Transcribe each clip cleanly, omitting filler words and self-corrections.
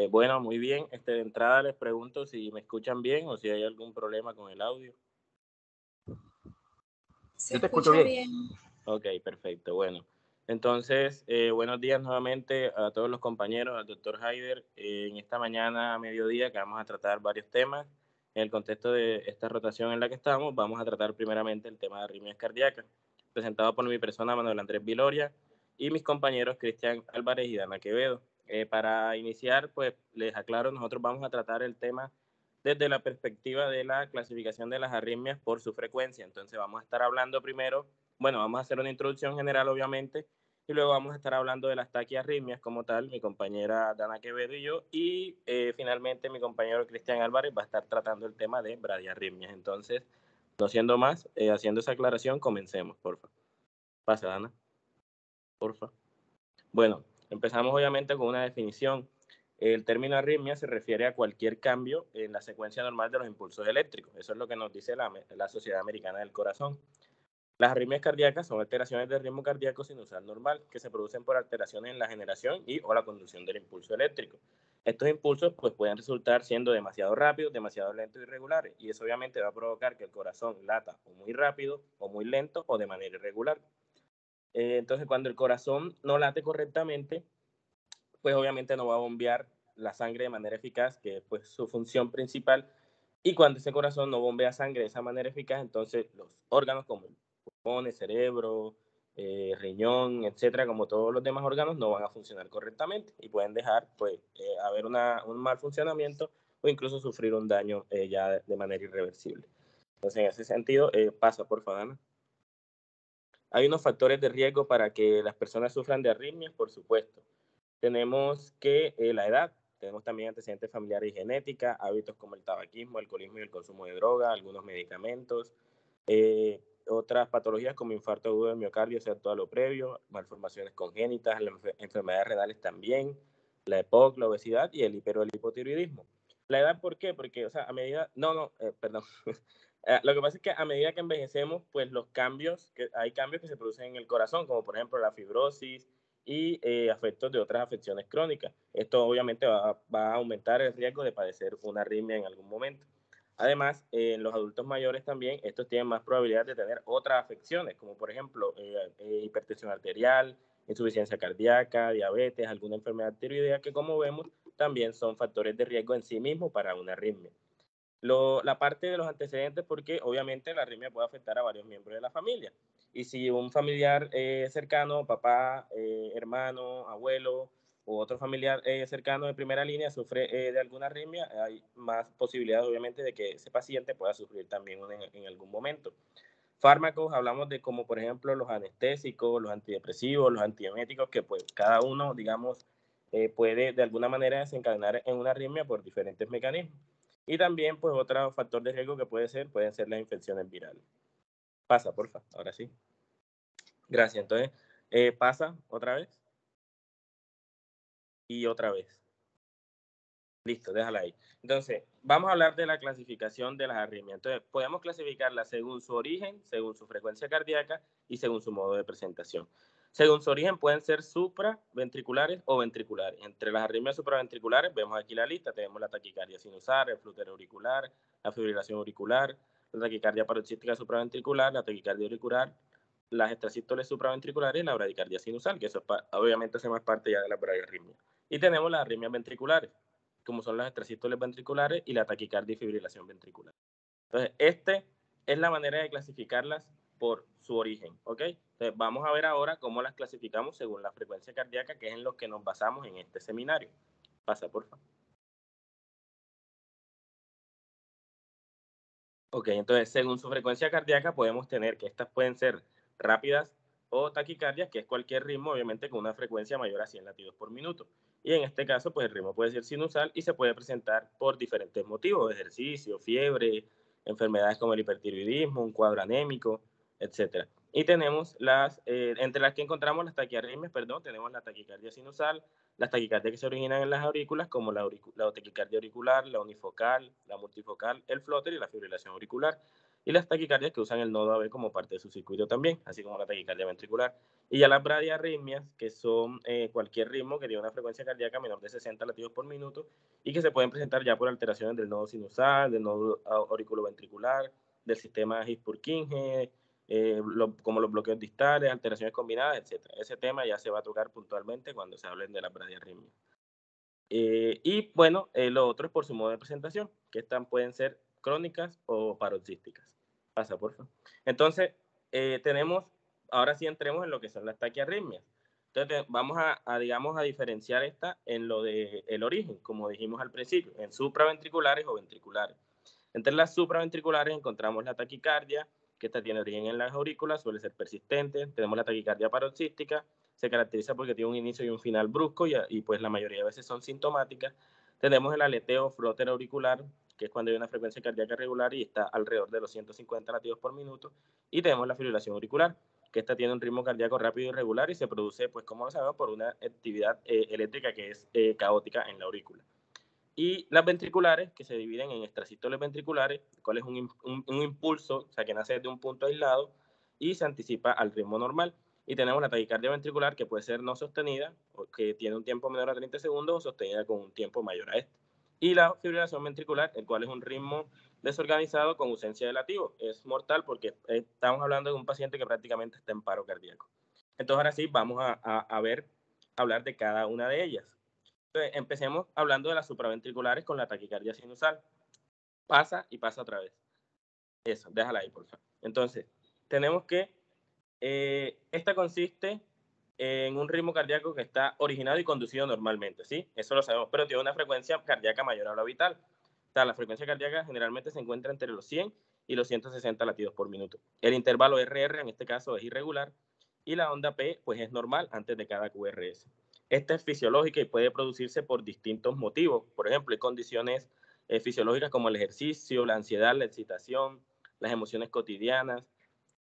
Bueno, muy bien. De entrada les pregunto si me escuchan bien o si hay algún problema con el audio. Se Yo te escucho escucha bien. bien. Ok, perfecto. Bueno, entonces, buenos días nuevamente a todos los compañeros, al doctor Haider. En esta mañana a mediodía que vamos a tratar varios temas. En el contexto de esta rotación en la que estamos, vamos a tratar primeramente el tema de arritmias cardíacas, presentado por mi persona Manuel Andrés Viloria y mis compañeros Cristian Álvarez y Dana Quevedo. Para iniciar, pues les aclaro, nosotros vamos a tratar el tema desde la perspectiva de la clasificación de las arritmias por su frecuencia. Entonces vamos a estar hablando primero, bueno, vamos a hacer una introducción general obviamente, y luego vamos a estar hablando de las taquiarritmias como tal, mi compañera Dana Quevedo y yo, y finalmente mi compañero Cristian Álvarez va a estar tratando el tema de bradiarritmias. Entonces, no siendo más, haciendo esa aclaración, comencemos, porfa. Pasa, Dana, porfa. Bueno, empezamos obviamente con una definición. El término arritmia se refiere a cualquier cambio en la secuencia normal de los impulsos eléctricos. Eso es lo que nos dice la Sociedad Americana del Corazón. Las arritmias cardíacas son alteraciones del ritmo cardíaco sinusal normal que se producen por alteraciones en la generación y o la conducción del impulso eléctrico. Estos impulsos pues, pueden resultar siendo demasiado rápidos, demasiado lentos y irregulares, y eso obviamente va a provocar que el corazón lata o muy rápido, o muy lento, o de manera irregular. Entonces, cuando el corazón no late correctamente, pues obviamente no va a bombear la sangre de manera eficaz, que es pues su función principal. Y cuando ese corazón no bombea sangre de esa manera eficaz, entonces los órganos como el pulmón, el cerebro, riñón, etcétera, como todos los demás órganos, no van a funcionar correctamente y pueden dejar pues haber un mal funcionamiento o incluso sufrir un daño ya de manera irreversible. Entonces, en ese sentido, pasa por favor, Ana. Hay unos factores de riesgo para que las personas sufran de arritmias, por supuesto. Tenemos que la edad, tenemos también antecedentes familiares y genética, hábitos como el tabaquismo, el alcoholismo y el consumo de droga, algunos medicamentos, otras patologías como infarto agudo del miocardio, sea todo lo previo, malformaciones congénitas, las enfermedades renales también, la EPOC, la obesidad y el hiper o el hipotiroidismo. ¿La edad por qué? Porque, o sea, a medida, perdón, lo que pasa es que a medida que envejecemos, pues hay cambios que se producen en el corazón, como por ejemplo la fibrosis, y afectos de otras afecciones crónicas. Esto obviamente va a aumentar el riesgo de padecer una arritmia en algún momento. Además, en los adultos mayores también, estos tienen más probabilidad de tener otras afecciones, como por ejemplo hipertensión arterial, insuficiencia cardíaca, diabetes, alguna enfermedad tiroidea, que como vemos también son factores de riesgo en sí mismos para una arritmia. La parte de los antecedentes, porque obviamente la arritmia puede afectar a varios miembros de la familia. Y si un familiar cercano, papá, hermano, abuelo u otro familiar cercano de primera línea sufre de alguna arritmia, hay más posibilidades obviamente de que ese paciente pueda sufrir también en algún momento. Fármacos, hablamos de como por ejemplo los anestésicos, los antidepresivos, los antieméticos, que pues cada uno, digamos, puede de alguna manera desencadenar en una arritmia por diferentes mecanismos. Y también, pues, otro factor de riesgo que pueden ser las infecciones virales. Pasa, porfa, ahora sí. Gracias. Entonces, pasa otra vez. Y otra vez. Listo, déjala ahí. Entonces, vamos a hablar de la clasificación de las arritmias. Entonces, podemos clasificarlas según su origen, según su frecuencia cardíaca y según su modo de presentación. Según su origen pueden ser supraventriculares o ventriculares. Entre las arritmias supraventriculares, vemos aquí la lista, tenemos la taquicardia sinusal, el flúter auricular, la fibrilación auricular, la taquicardia paroxística supraventricular, la taquicardia auricular, las extrasístoles supraventriculares y la bradicardia sinusal, que eso obviamente hace más parte ya de la bradiarritmia. Y tenemos las arritmias ventriculares, como son las extrasístoles ventriculares y la taquicardia y fibrilación ventricular. Entonces, es la manera de clasificarlas por su origen, ¿ok? Entonces, vamos a ver ahora cómo las clasificamos según la frecuencia cardíaca, que es en lo que nos basamos en este seminario. Pasa, por favor. Ok, entonces, según su frecuencia cardíaca, podemos tener que estas pueden ser rápidas o taquicardias, que es cualquier ritmo, obviamente, con una frecuencia mayor a 100 latidos por minuto. Y en este caso, pues el ritmo puede ser sinusal y se puede presentar por diferentes motivos, ejercicio, fiebre, enfermedades como el hipertiroidismo, un cuadro anémico, etc. Y tenemos entre las que encontramos las taquiarritmias, tenemos la taquicardia sinusal, las taquicardias que se originan en las aurículas, como la taquicardia auricular, la unifocal, la multifocal, el flóter y la fibrilación auricular. y las taquicardias que usan el nodo AB como parte de su circuito también, así como la taquicardia ventricular. Y ya las bradiarritmias, que son cualquier ritmo que tiene una frecuencia cardíaca menor de 60 latidos por minuto y que se pueden presentar ya por alteraciones del nodo sinusal, del nodo auriculoventricular, del sistema His-Purkinje, como los bloqueos distales, alteraciones combinadas, etc. Ese tema ya se va a tocar puntualmente cuando se hablen de las bradiarritmias. Y bueno, lo otro es por su modo de presentación, que estas pueden ser crónicas o paroxísticas. Pasa, por favor. Entonces, tenemos, ahora sí entremos en lo que son las taquiarritmias. Entonces, vamos digamos, a diferenciar esta en lo del origen, como dijimos al principio, en supraventriculares o ventriculares. Entre las supraventriculares encontramos la taquicardia, que esta tiene origen en las aurículas, suele ser persistente. Tenemos la taquicardia paroxística, se caracteriza porque tiene un inicio y un final brusco y pues la mayoría de veces son sintomáticas. Tenemos el aleteo flutter auricular, que es cuando hay una frecuencia cardíaca regular y está alrededor de los 150 latidos por minuto. Y tenemos la fibrilación auricular, que esta tiene un ritmo cardíaco rápido y regular y se produce, pues como lo sabemos, por una actividad eléctrica que es caótica en la aurícula. Y las ventriculares, que se dividen en extrasístoles ventriculares, el cual es un impulso, o sea, que nace desde un punto aislado y se anticipa al ritmo normal. Y tenemos la taquicardia ventricular, que puede ser no sostenida, que tiene un tiempo menor a 30 segundos, o sostenida con un tiempo mayor a este. Y la fibrilación ventricular, el cual es un ritmo desorganizado con ausencia de latido. Es mortal porque estamos hablando de un paciente que prácticamente está en paro cardíaco. Entonces, ahora sí, vamos a hablar de cada una de ellas. Entonces, empecemos hablando de las supraventriculares con la taquicardia sinusal. Pasa y pasa otra vez. Eso, déjala ahí, por favor. Entonces, tenemos que esta consiste en un ritmo cardíaco que está originado y conducido normalmente, ¿sí? Eso lo sabemos, pero tiene una frecuencia cardíaca mayor a la vital. O sea, la frecuencia cardíaca generalmente se encuentra entre los 100 y los 160 latidos por minuto. El intervalo RR en este caso es irregular y la onda P pues es normal antes de cada QRS. Esta es fisiológica y puede producirse por distintos motivos. Por ejemplo, hay condiciones fisiológicas como el ejercicio, la ansiedad, la excitación, las emociones cotidianas.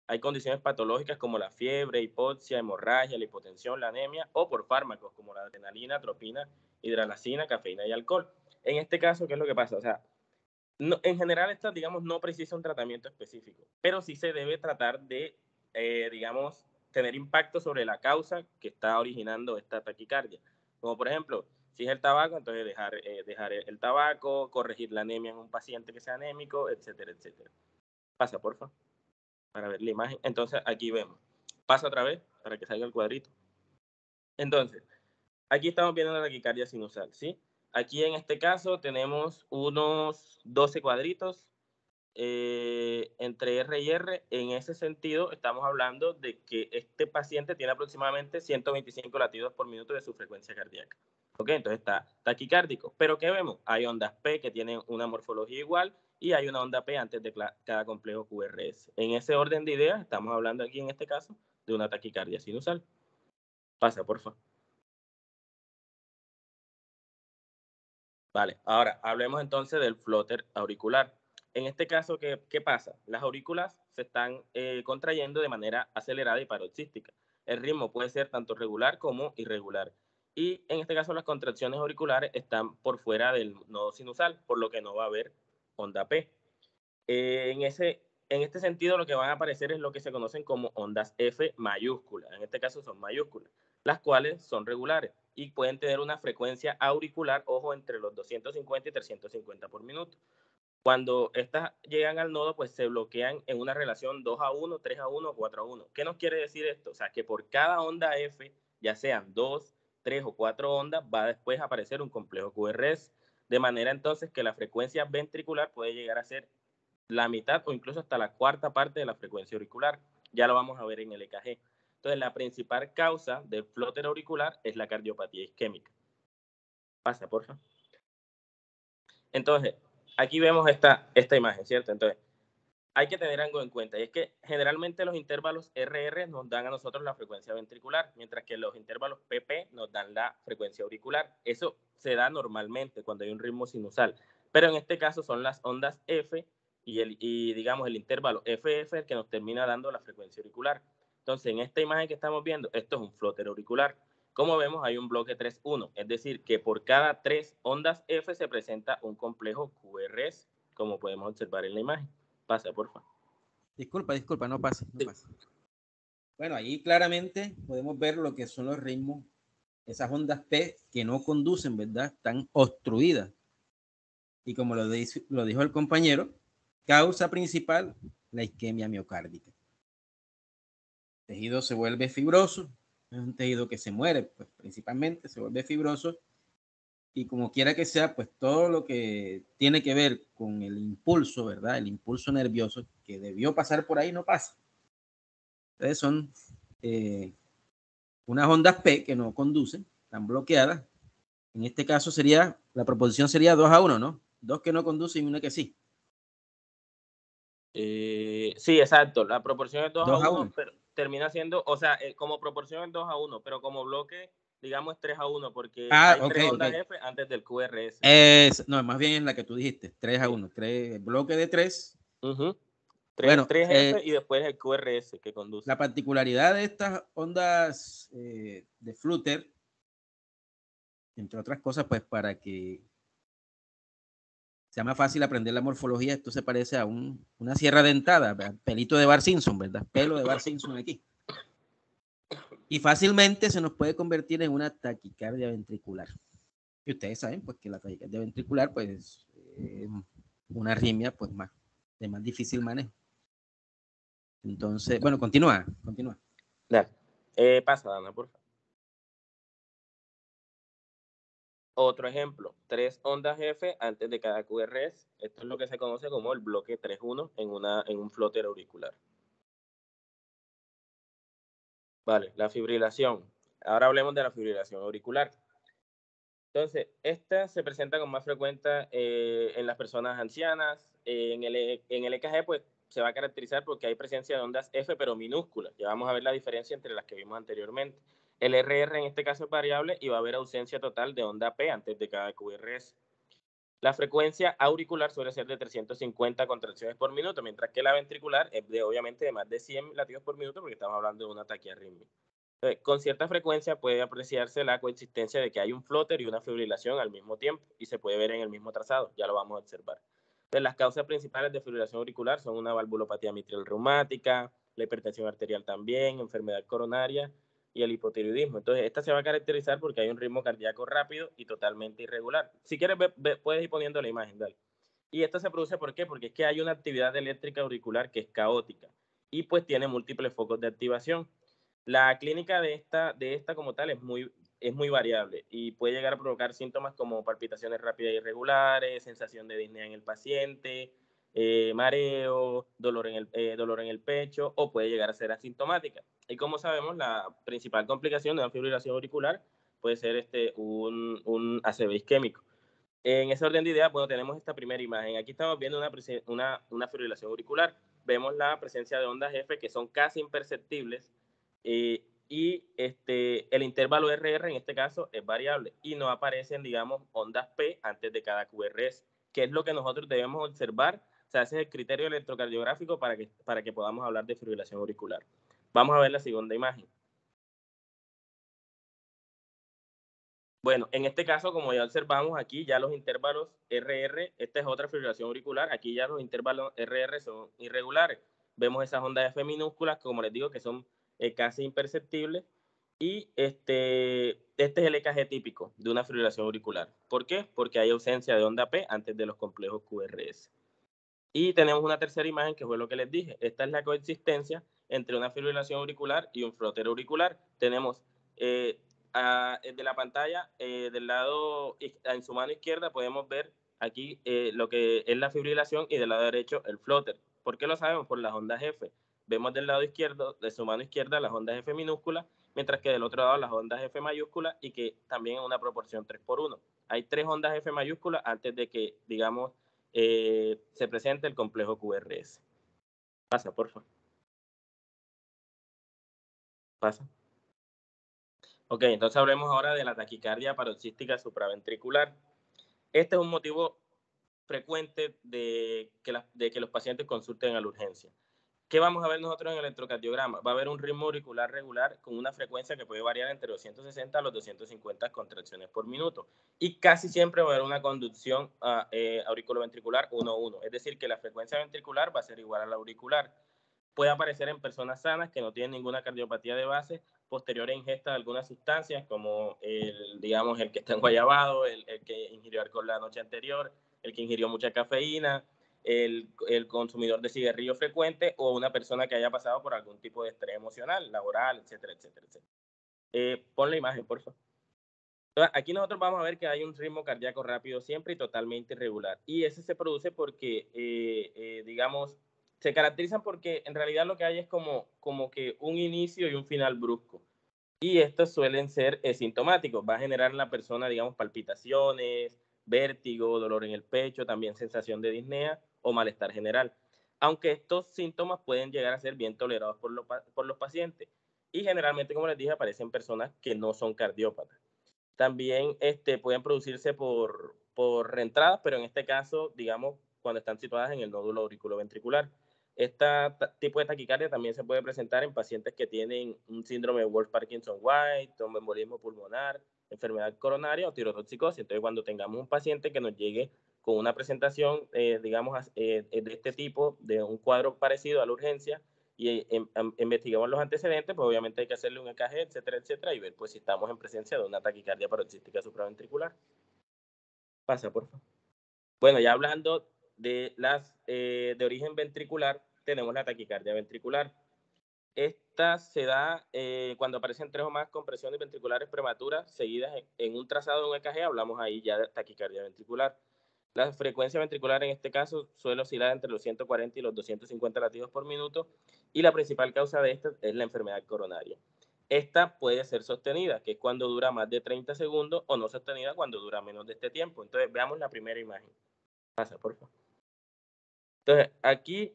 Hay condiciones patológicas como la fiebre, hipoxia, hemorragia, la hipotensión, la anemia, o por fármacos como la adrenalina, atropina, hidralacina, cafeína y alcohol. En este caso, ¿qué es lo que pasa? O sea, no, en general, esta, digamos, no precisa un tratamiento específico, pero sí se debe tratar de, digamos, tener impacto sobre la causa que está originando esta taquicardia. Como por ejemplo, si es el tabaco, entonces dejar el tabaco, corregir la anemia en un paciente que sea anémico, etcétera, etcétera. Pasa, por favor, para ver la imagen. Entonces, aquí vemos. Pasa otra vez para que salga el cuadrito. Entonces, aquí estamos viendo la taquicardia sinusal, ¿sí? Aquí en este caso tenemos unos 12 cuadritos entre R y R. En ese sentido, estamos hablando de que este paciente tiene aproximadamente 125 latidos por minuto de su frecuencia cardíaca. ¿Ok? Entonces está taquicárdico. Pero ¿qué vemos? Hay ondas P que tienen una morfología igual y hay una onda P antes de cada complejo QRS. En ese orden de ideas, estamos hablando aquí en este caso de una taquicardia sinusal. Pasa, por favor. Vale, ahora hablemos entonces del flutter auricular. En este caso, ¿qué pasa? Las aurículas se están contrayendo de manera acelerada y paroxística. El ritmo puede ser tanto regular como irregular. Y en este caso, las contracciones auriculares están por fuera del nodo sinusal, por lo que no va a haber onda P. En este sentido, lo que van a aparecer es lo que se conocen como ondas F mayúsculas. En este caso son mayúsculas, las cuales son regulares y pueden tener una frecuencia auricular, ojo, entre los 250 y 350 por minuto. Cuando estas llegan al nodo, pues se bloquean en una relación 2:1, 3:1, 4:1. ¿Qué nos quiere decir esto? O sea, que por cada onda F, ya sean 2, 3 o 4 ondas, va después a aparecer un complejo QRS. De manera entonces que la frecuencia ventricular puede llegar a ser la mitad o incluso hasta la cuarta parte de la frecuencia auricular. Ya lo vamos a ver en el EKG. Entonces, la principal causa del flutter auricular es la cardiopatía isquémica. Pasa, por favor. Entonces, aquí vemos esta imagen, ¿cierto? Entonces, hay que tener algo en cuenta, y es que generalmente los intervalos RR nos dan a nosotros la frecuencia ventricular, mientras que los intervalos PP nos dan la frecuencia auricular. Eso se da normalmente cuando hay un ritmo sinusal, pero en este caso son las ondas F y digamos el intervalo FF el que nos termina dando la frecuencia auricular. Entonces, en esta imagen que estamos viendo, esto es un flutter auricular. Como vemos, hay un bloque 3:1, es decir, que por cada 3 ondas F se presenta un complejo QRS, como podemos observar en la imagen. Pasa, por favor. Disculpa, no pasa. Sí. Bueno, ahí claramente podemos ver lo que son los ritmos, esas ondas P que no conducen, ¿verdad? Están obstruidas. Y como lo dijo el compañero, causa principal, la isquemia miocárdica. El tejido se vuelve fibroso, es un tejido que se muere, pues principalmente se vuelve fibroso, y como quiera que sea, pues todo lo que tiene que ver con el impulso, ¿verdad? El impulso nervioso que debió pasar por ahí no pasa. Entonces son unas ondas P que no conducen, están bloqueadas. En este caso la proposición sería 2-1, ¿no? 2 que no conducen y una que sí. Sí, exacto. La proporción es 2-1, 2-1. pero termina siendo, o sea, como proporción es 2-1, pero como bloque, digamos, es 3-1, porque hay Ok. 3 ondas F antes del QRS. No, más bien es la que tú dijiste, 3-1. Bloque de 3. Uh-huh. 3 Bueno, F y después el QRS que conduce. la particularidad de estas ondas de Flutter, entre otras cosas, pues para que sea más fácil aprender la morfología, esto se parece a una sierra dentada, pelito de Bart Simpson, ¿verdad? Pelo de Bart Simpson aquí. Y fácilmente se nos puede convertir en una taquicardia ventricular. Y ustedes saben, pues, que la taquicardia ventricular, pues, es una arritmia, pues, de más difícil manejo. Entonces, bueno, continúa. Dale. Pasa, Dana, por favor. Otro ejemplo, 3 ondas F antes de cada QRS. Esto es lo que se conoce como el bloque 3-1 en un flóter auricular. Vale, la fibrilación. Ahora hablemos de la fibrilación auricular. Entonces, esta se presenta con más frecuencia en las personas ancianas. En el EKG, pues, se va a caracterizar porque hay presencia de ondas F, pero minúsculas. Ya vamos a ver la diferencia entre las que vimos anteriormente. El RR en este caso es variable y va a haber ausencia total de onda P antes de cada QRS. La frecuencia auricular suele ser de 350 contracciones por minuto, mientras que la ventricular es obviamente de más de 100 latidos por minuto porque estamos hablando de una taquiarritmia. Con cierta frecuencia puede apreciarse la coexistencia de que hay un flóter y una fibrilación al mismo tiempo y se puede ver en el mismo trazado, ya lo vamos a observar. Entonces, las causas principales de fibrilación auricular son una valvulopatía mitral reumática, la hipertensión arterial también, enfermedad coronaria y el hipotiroidismo. Entonces, esta se va a caracterizar porque hay un ritmo cardíaco rápido y totalmente irregular. Si quieres, puedes ir poniendo la imagen, dale. Y esto se produce, ¿por qué? Porque es que hay una actividad eléctrica auricular que es caótica y pues tiene múltiples focos de activación. La clínica de esta como tal es muy variable y puede llegar a provocar síntomas como palpitaciones rápidas e irregulares, sensación de disnea en el paciente, mareo, dolor en el pecho, o puede llegar a ser asintomática. Y como sabemos, la principal complicación de una fibrilación auricular puede ser un ACV isquémico. En ese orden de ideas, bueno, tenemos esta primera imagen. Aquí estamos viendo una fibrilación auricular. Vemos la presencia de ondas F que son casi imperceptibles y el intervalo RR en este caso es variable y no aparecen, digamos, ondas P antes de cada QRS, que es lo que nosotros debemos observar. O sea, ese es el criterio electrocardiográfico para que podamos hablar de fibrilación auricular. Vamos a ver la segunda imagen. Bueno, en este caso, como ya observamos aquí, ya los intervalos RR, esta es otra fibrilación auricular, aquí ya los intervalos RR son irregulares. Vemos esas ondas F minúsculas, como les digo, que son casi imperceptibles. Y este es el EKG típico de una fibrilación auricular. ¿Por qué? Porque hay ausencia de onda P antes de los complejos QRS. Y tenemos una tercera imagen que fue lo que les dije. Esta es la coexistencia entre una fibrilación auricular y un flóter auricular. Tenemos de la pantalla, del lado, en su mano izquierda podemos ver aquí lo que es la fibrilación y del lado derecho el flóter. ¿Por qué lo sabemos? Por las ondas F. Vemos del lado izquierdo, de su mano izquierda, las ondas F minúsculas, mientras que del otro lado las ondas F mayúsculas y que también en una proporción 3:1. Hay 3 ondas F mayúsculas antes de que, digamos, se presenta el complejo QRS. Pasa, por favor. Pasa. Ok, entonces hablemos ahora de la taquicardia paroxística supraventricular. Este es un motivo frecuente de que los pacientes consulten a la urgencia. ¿Qué vamos a ver nosotros en el electrocardiograma? Va a haber un ritmo auricular regular con una frecuencia que puede variar entre los 160 a los 250 contracciones por minuto. Y casi siempre va a haber una conducción auriculoventricular 1:1. Es decir, que la frecuencia ventricular va a ser igual a la auricular. puede aparecer en personas sanas que no tienen ninguna cardiopatía de base posterior a ingesta de algunas sustancias, como digamos, el que está enguayabado, el que ingirió alcohol la noche anterior, el que ingirió mucha cafeína, el consumidor de cigarrillo frecuente o una persona que haya pasado por algún tipo de estrés emocional, laboral, etcétera, etcétera, etcétera. Pon la imagen, por favor. Entonces, aquí nosotros vamos a ver que hay un ritmo cardíaco rápido siempre y totalmente irregular. Y ese se produce porque, digamos, se caracterizan porque en realidad lo que hay es como que un inicio y un final brusco. Y estos suelen ser sintomáticos. Va a generar en la persona, digamos, palpitaciones, vértigo, dolor en el pecho, también sensación de disnea o malestar general. Aunque estos síntomas pueden llegar a ser bien tolerados por los pacientes. Y generalmente, como les dije, aparecen personas que no son cardiópatas. También pueden producirse por reentradas, pero en este caso, digamos, cuando están situadas en el nódulo auriculoventricular. Este tipo de taquicardia también se puede presentar en pacientes que tienen un síndrome de Wolff-Parkinson-White, tromboembolismo pulmonar, enfermedad coronaria o tirotoxicosis. Entonces, cuando tengamos un paciente que nos llegue con una presentación, digamos, de este tipo, de un cuadro parecido a la urgencia, y investigamos los antecedentes, pues obviamente hay que hacerle un EKG, etcétera, etcétera, y ver pues si estamos en presencia de una taquicardia paroxística supraventricular. Pasa, por favor. Bueno, ya hablando de las de origen ventricular, tenemos la taquicardia ventricular. Esta se da cuando aparecen 3 o más compresiones ventriculares prematuras seguidas en un trazado de un EKG, hablamos ahí ya de taquicardia ventricular. La frecuencia ventricular en este caso suele oscilar entre los 140 y los 250 latidos por minuto y la principal causa de esta es la enfermedad coronaria. Esta puede ser sostenida, que es cuando dura más de 30 segundos, o no sostenida cuando dura menos de este tiempo. Entonces, veamos la primera imagen. Pasa, por favor. Entonces, aquí,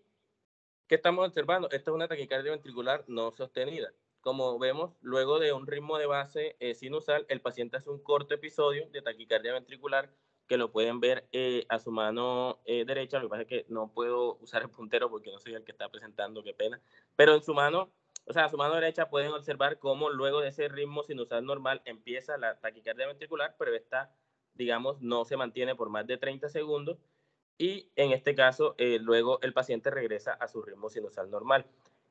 ¿qué estamos observando? Esta es una taquicardia ventricular no sostenida. Como vemos, luego de un ritmo de base sinusal, el paciente hace un corto episodio de taquicardia ventricular que lo pueden ver a su mano derecha. Lo que pasa es que no puedo usar el puntero porque no soy el que está presentando, qué pena. Pero en su mano, o sea, a su mano derecha pueden observar cómo luego de ese ritmo sinusal normal empieza la taquicardia ventricular, pero esta, digamos, no se mantiene por más de 30 segundos. Y en este caso, luego el paciente regresa a su ritmo sinusal normal.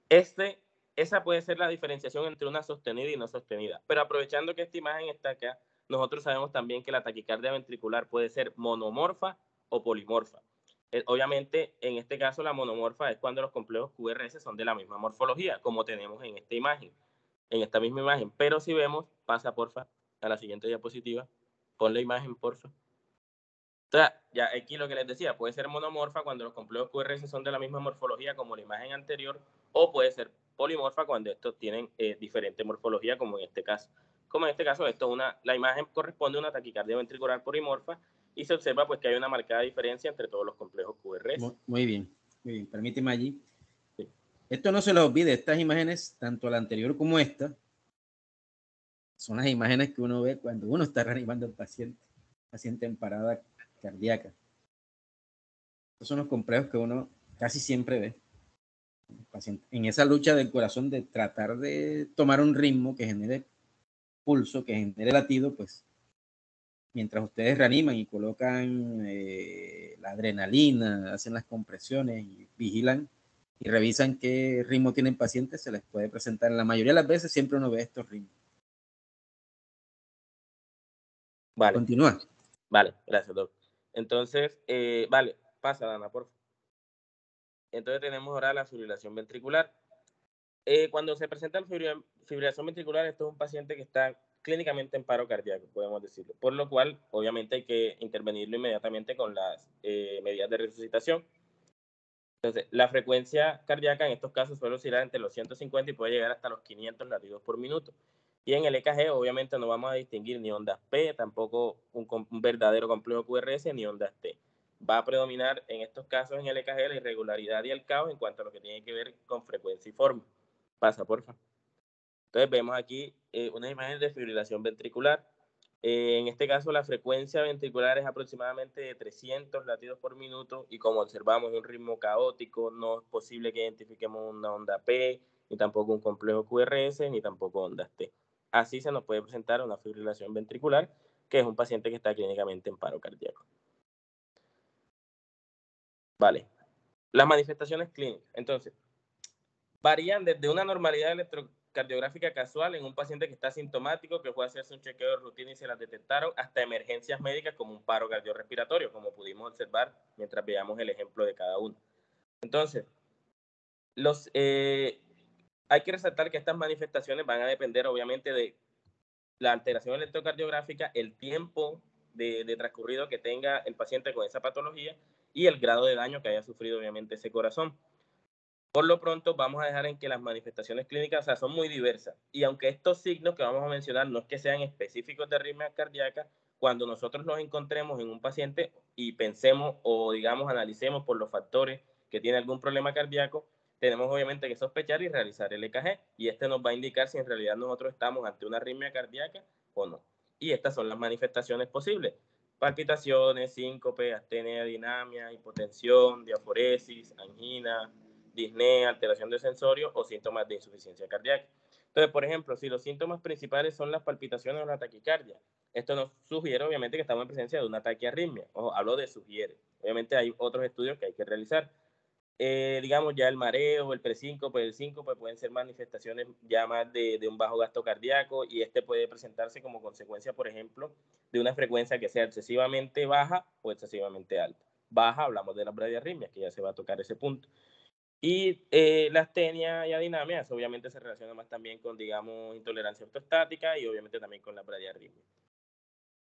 Esa puede ser la diferenciación entre una sostenida y no sostenida. Pero aprovechando que esta imagen está acá, nosotros sabemos también que la taquicardia ventricular puede ser monomorfa o polimorfa. Obviamente, en este caso, la monomorfa es cuando los complejos QRS son de la misma morfología, como tenemos en esta imagen, en esta misma imagen. Pero si vemos, pasa porfa a la siguiente diapositiva, pon la imagen porfa. O sea, ya aquí lo que les decía, puede ser monomorfa cuando los complejos QRS son de la misma morfología como la imagen anterior, o puede ser polimorfa cuando estos tienen diferente morfología, como en este caso. Como en este caso, la imagen corresponde a una taquicardia ventricular polimorfa y se observa pues que hay una marcada diferencia entre todos los complejos QRS. Muy bien, muy bien. Permíteme allí. Sí. Esto no se lo olvide, estas imágenes, tanto la anterior como esta, son las imágenes que uno ve cuando uno está reanimando al paciente en parada cardíaca. Estos son los complejos que uno casi siempre ve paciente, en esa lucha del corazón de tratar de tomar un ritmo que genere pulso, que genere latido, pues mientras ustedes reaniman y colocan la adrenalina, hacen las compresiones y vigilan y revisan qué ritmo tienen pacientes, se les puede presentar. En la mayoría de las veces siempre uno ve estos ritmos. Vale. Continúa. Vale, gracias, doctor. Entonces, vale, pasa, Dana, por favor. Entonces tenemos ahora la fibrilación ventricular. Cuando se presenta la fibrilación ventricular, esto es un paciente que está clínicamente en paro cardíaco, podemos decirlo, por lo cual obviamente hay que intervenirlo inmediatamente con las medidas de resucitación. Entonces, la frecuencia cardíaca en estos casos suele oscilar entre los 150 y puede llegar hasta los 500 latidos por minuto. Y en el EKG obviamente no vamos a distinguir ni ondas P, tampoco un verdadero complejo QRS, ni ondas T. Va a predominar en estos casos en el EKG la irregularidad y el caos en cuanto a lo que tiene que ver con frecuencia y forma. Pasa, porfa. Entonces vemos aquí una imagen de fibrilación ventricular. En este caso la frecuencia ventricular es aproximadamente de 300 latidos por minuto y como observamos un ritmo caótico, no es posible que identifiquemos una onda P, ni tampoco un complejo QRS, ni tampoco ondas T. Así se nos puede presentar una fibrilación ventricular, que es un paciente que está clínicamente en paro cardíaco. Vale. Las manifestaciones clínicas. Entonces, varían desde una normalidad electrocardiográfica casual en un paciente que está asintomático, que puede hacerse un chequeo de rutina y se las detectaron, hasta emergencias médicas como un paro cardiorrespiratorio, como pudimos observar mientras veíamos el ejemplo de cada uno. Entonces, hay que resaltar que estas manifestaciones van a depender obviamente de la alteración electrocardiográfica, el tiempo de transcurrido que tenga el paciente con esa patología y el grado de daño que haya sufrido obviamente ese corazón. Por lo pronto vamos a dejar en que las manifestaciones clínicas, o sea, son muy diversas, y aunque estos signos que vamos a mencionar no es que sean específicos de arritmia cardíaca, cuando nosotros nos encontremos en un paciente y pensemos o digamos analicemos por los factores que tiene algún problema cardíaco, tenemos obviamente que sospechar y realizar el EKG, y este nos va a indicar si en realidad nosotros estamos ante una arritmia cardíaca o no. Y estas son las manifestaciones posibles: palpitaciones, síncope, astenia, dinamia, hipotensión, diaforesis, angina, disnea, alteración de sensorio o síntomas de insuficiencia cardíaca. Entonces, por ejemplo, si los síntomas principales son las palpitaciones o la taquicardia, esto nos sugiere obviamente que estamos en presencia de una taquiarritmia. Ojo, hablo de sugiere. Obviamente hay otros estudios que hay que realizar. Digamos ya el mareo, el presíncope, el síncope pueden ser manifestaciones ya más de un bajo gasto cardíaco, y este puede presentarse como consecuencia, por ejemplo, de una frecuencia que sea excesivamente baja o excesivamente alta. Baja, hablamos de las bradiarritmias, que ya se va a tocar ese punto. Y la astenia y adinamia, eso obviamente se relaciona más también con, digamos, intolerancia ortostática y obviamente también con la bradiarritmia.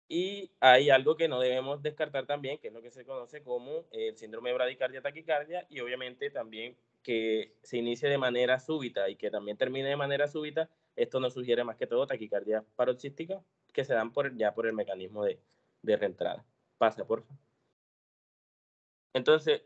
Y hay algo que no debemos descartar también, que es lo que se conoce como el síndrome de bradicardia-taquicardia, y obviamente también que se inicie de manera súbita y que también termine de manera súbita. Esto nos sugiere más que todo taquicardia paroxística, que se dan ya por el mecanismo de reentrada. Pasa, por favor. Entonces,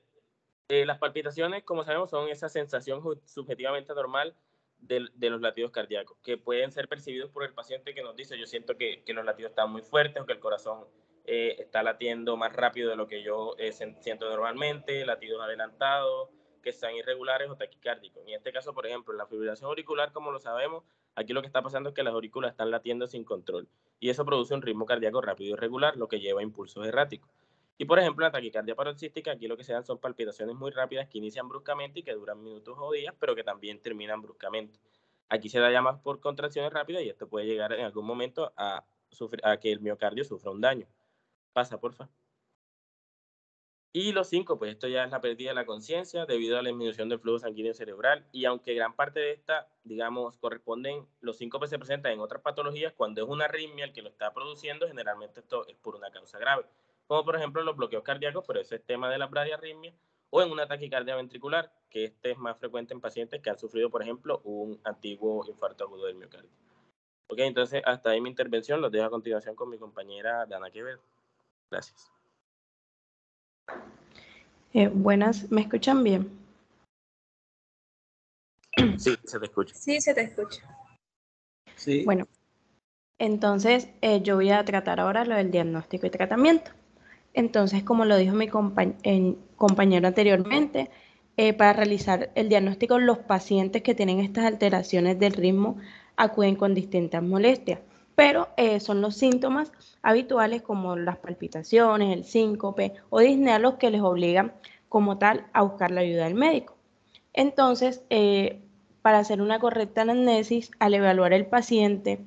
las palpitaciones, como sabemos, son esa sensación subjetivamente normal de los latidos cardíacos, que pueden ser percibidos por el paciente, que nos dice: yo siento que los latidos están muy fuertes, o que el corazón está latiendo más rápido de lo que yo siento normalmente, latidos adelantados, que están irregulares o taquicárdicos. En este caso, por ejemplo, en la fibrilación auricular, como lo sabemos, aquí lo que está pasando es que las aurículas están latiendo sin control, y eso produce un ritmo cardíaco rápido y irregular, lo que lleva a impulsos erráticos. Y por ejemplo, la taquicardia paroxística, aquí lo que se dan son palpitaciones muy rápidas que inician bruscamente y que duran minutos o días, pero que también terminan bruscamente. Aquí se da ya más por contracciones rápidas, y esto puede llegar en algún momento a que el miocardio sufra un daño. Pasa, porfa. Y los 5, pues esto ya es la pérdida de la conciencia debido a la disminución del flujo sanguíneo cerebral, y aunque gran parte de esta, digamos, corresponden, los 5 pues se presentan en otras patologías, cuando es una arritmia el que lo está produciendo, generalmente esto es por una causa grave, como por ejemplo los bloqueos cardíacos, pero ese es tema de la bradiarritmia, o en una taquicardia ventricular, que este es más frecuente en pacientes que han sufrido, por ejemplo, un antiguo infarto agudo del miocardio. Ok, entonces hasta ahí mi intervención. Los dejo a continuación con mi compañera Dana Quevedo. Gracias. Buenas, ¿me escuchan bien? Sí, se te escucha. Sí, se te escucha. Sí. Bueno, entonces yo voy a tratar ahora lo del diagnóstico y tratamiento. Entonces, como lo dijo mi compañero anteriormente, para realizar el diagnóstico, los pacientes que tienen estas alteraciones del ritmo acuden con distintas molestias, pero son los síntomas habituales como las palpitaciones, el síncope o disnea los que les obligan como tal a buscar la ayuda del médico. Entonces, para hacer una correcta anamnesis, al evaluar el paciente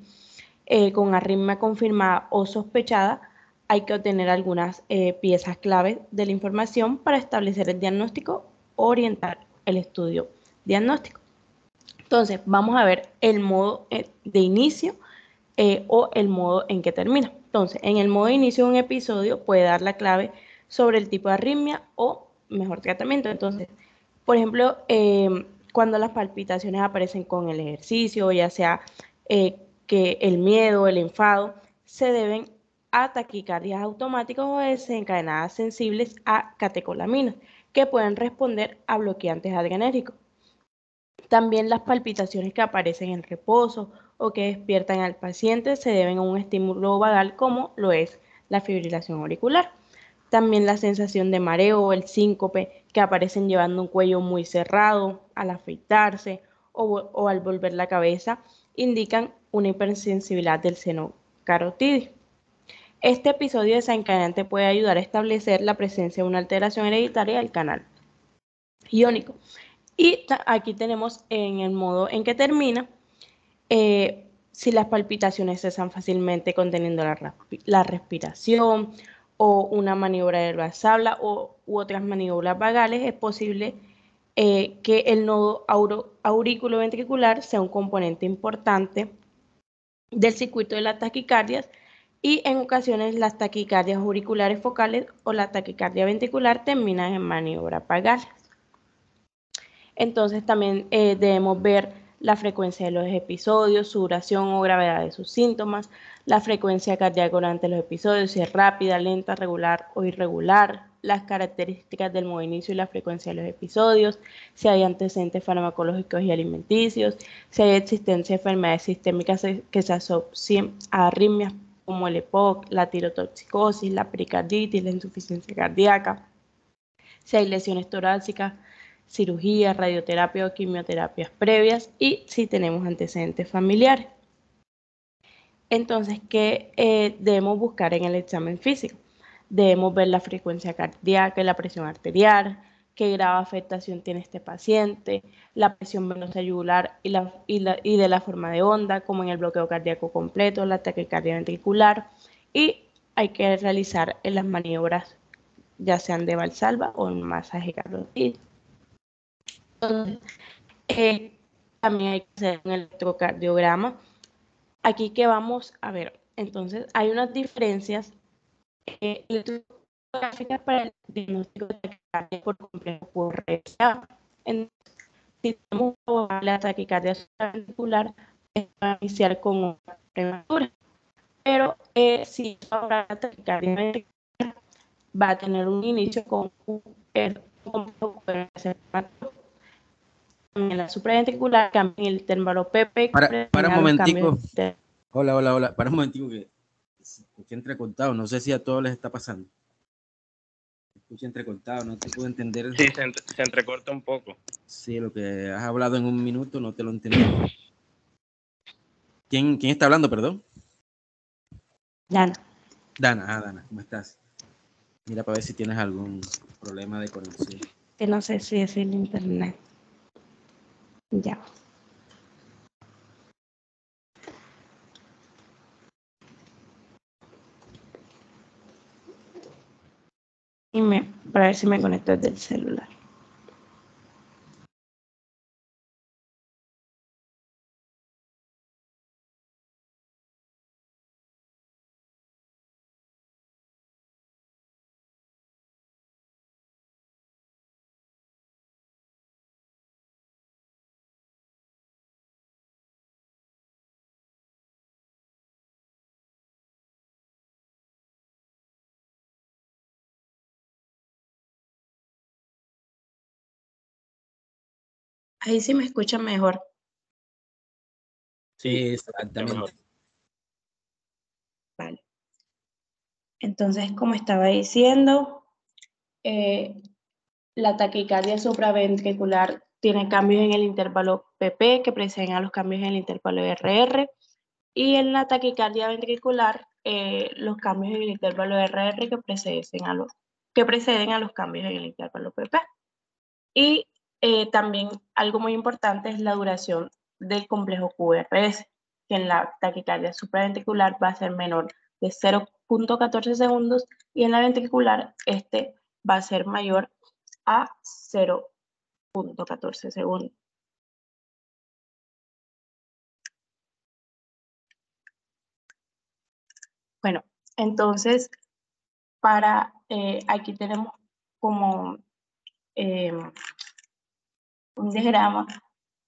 con arritmia confirmada o sospechada, hay que obtener algunas piezas claves de la información para establecer el diagnóstico o orientar el estudio diagnóstico. Entonces, vamos a ver el modo de inicio o el modo en que termina. Entonces, en el modo de inicio de un episodio puede dar la clave sobre el tipo de arritmia o mejor tratamiento. Entonces, por ejemplo, cuando las palpitaciones aparecen con el ejercicio, ya sea que el miedo, el enfado, se deben a taquicardias automáticas o desencadenadas sensibles a catecolaminas, que pueden responder a bloqueantes adrenérgicos. También las palpitaciones que aparecen en reposo o que despiertan al paciente se deben a un estímulo vagal como lo es la fibrilación auricular. También la sensación de mareo o el síncope que aparecen llevando un cuello muy cerrado al afeitarse o al volver la cabeza indican una hipersensibilidad del seno carotídeo. Este episodio desencadenante puede ayudar a establecer la presencia de una alteración hereditaria del canal iónico. Y aquí tenemos en el modo en que termina, si las palpitaciones cesan fácilmente conteniendo la respiración, o una maniobra de Valsalva u otras maniobras vagales, es posible que el nodo aurículo-ventricular sea un componente importante del circuito de las taquicardias, y en ocasiones las taquicardias auriculares focales o la taquicardia ventricular terminan en maniobras vagales. Entonces también debemos ver la frecuencia de los episodios, su duración o gravedad de sus síntomas, la frecuencia cardíaca durante los episodios, si es rápida, lenta, regular o irregular, las características del modo de inicio y la frecuencia de los episodios, si hay antecedentes farmacológicos y alimenticios, si hay existencia de enfermedades sistémicas que se asocian a arritmias como el EPOC, la tirotoxicosis, la pericarditis, la insuficiencia cardíaca, si hay lesiones torácicas, cirugía, radioterapia o quimioterapias previas, y si tenemos antecedentes familiares. Entonces, ¿qué debemos buscar en el examen físico? Debemos ver la frecuencia cardíaca y la presión arterial, qué grave afectación tiene este paciente, la presión venosa yugular y de la forma de onda, como en el bloqueo cardíaco completo, la taquicardia ventricular, y hay que realizar en las maniobras ya sean de Valsalva o en masaje cardiaco. Entonces, también hay que hacer un electrocardiograma. Aquí que vamos a ver, entonces hay unas diferencias electrográficas para el diagnóstico de taquicardia por complejo por RSA. Si tenemos la taquicardia ventricular, va a iniciar con una prematura, pero si ahora la taquicardia ventricular va a tener un inicio con un complejo prematuro. En la supraventricular cambia el intervalo PP. Para un momentico. Hola. Para un momentico que entrecortado. No sé si a todos les está pasando. Escucha entrecortado, no te puedo entender. Sí, se entrecorta un poco. Sí, lo que has hablado en un minuto no te lo entendí. ¿Quién está hablando, perdón? Dana. Dana, ¿cómo estás? Mira para ver si tienes algún problema de conexión. Que no sé si es el internet. Ya. Para ver si me conecto desde el celular. Ahí sí me escuchan mejor. Sí, exactamente. Vale. Entonces, como estaba diciendo, la taquicardia supraventricular tiene cambios en el intervalo PP que preceden a los cambios en el intervalo RR, y en la taquicardia ventricular los cambios en el intervalo RR que preceden a los cambios en el intervalo PP. Y también algo muy importante es la duración del complejo QRS, que en la taquicardia supraventricular va a ser menor de 0.14 segundos y en la ventricular este va a ser mayor a 0.14 segundos. Bueno, entonces aquí tenemos como un diagrama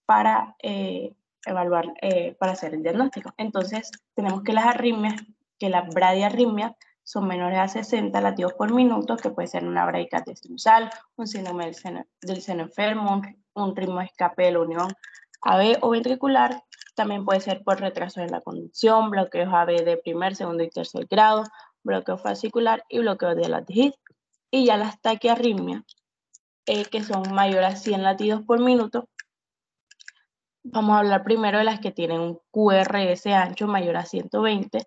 para evaluar, para hacer el diagnóstico. Entonces, tenemos que las bradiarritmias son menores a 60 latidos por minuto, que puede ser una bradicardia sinusal, un síndrome del seno enfermo, un ritmo de escape de la unión AB o ventricular. También puede ser por retraso en la conducción, bloqueos AB de primer, segundo y tercer grado, bloqueo fascicular y bloqueo de la digitis. Y ya las taquiarritmias, que son mayores a 100 latidos por minuto. Vamos a hablar primero de las que tienen un QRS ancho mayor a 120.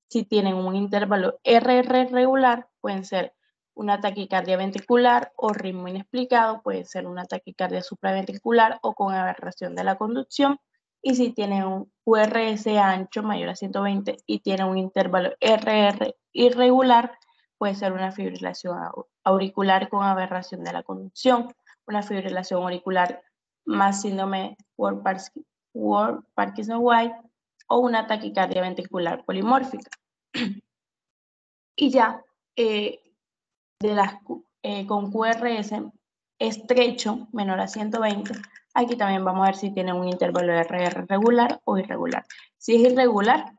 Si tienen un intervalo RR regular, pueden ser una taquicardia ventricular o ritmo inexplicado, puede ser una taquicardia supraventricular o con aberración de la conducción. Y si tiene un QRS ancho mayor a 120 y tiene un intervalo RR irregular, puede ser una fibrilación auricular con aberración de la conducción, una fibrilación auricular más síndrome Ward-Parkinson-White o una taquicardia ventricular polimórfica. Y ya con QRS estrecho menor a 120, aquí también vamos a ver si tiene un intervalo RR regular o irregular. Si es irregular,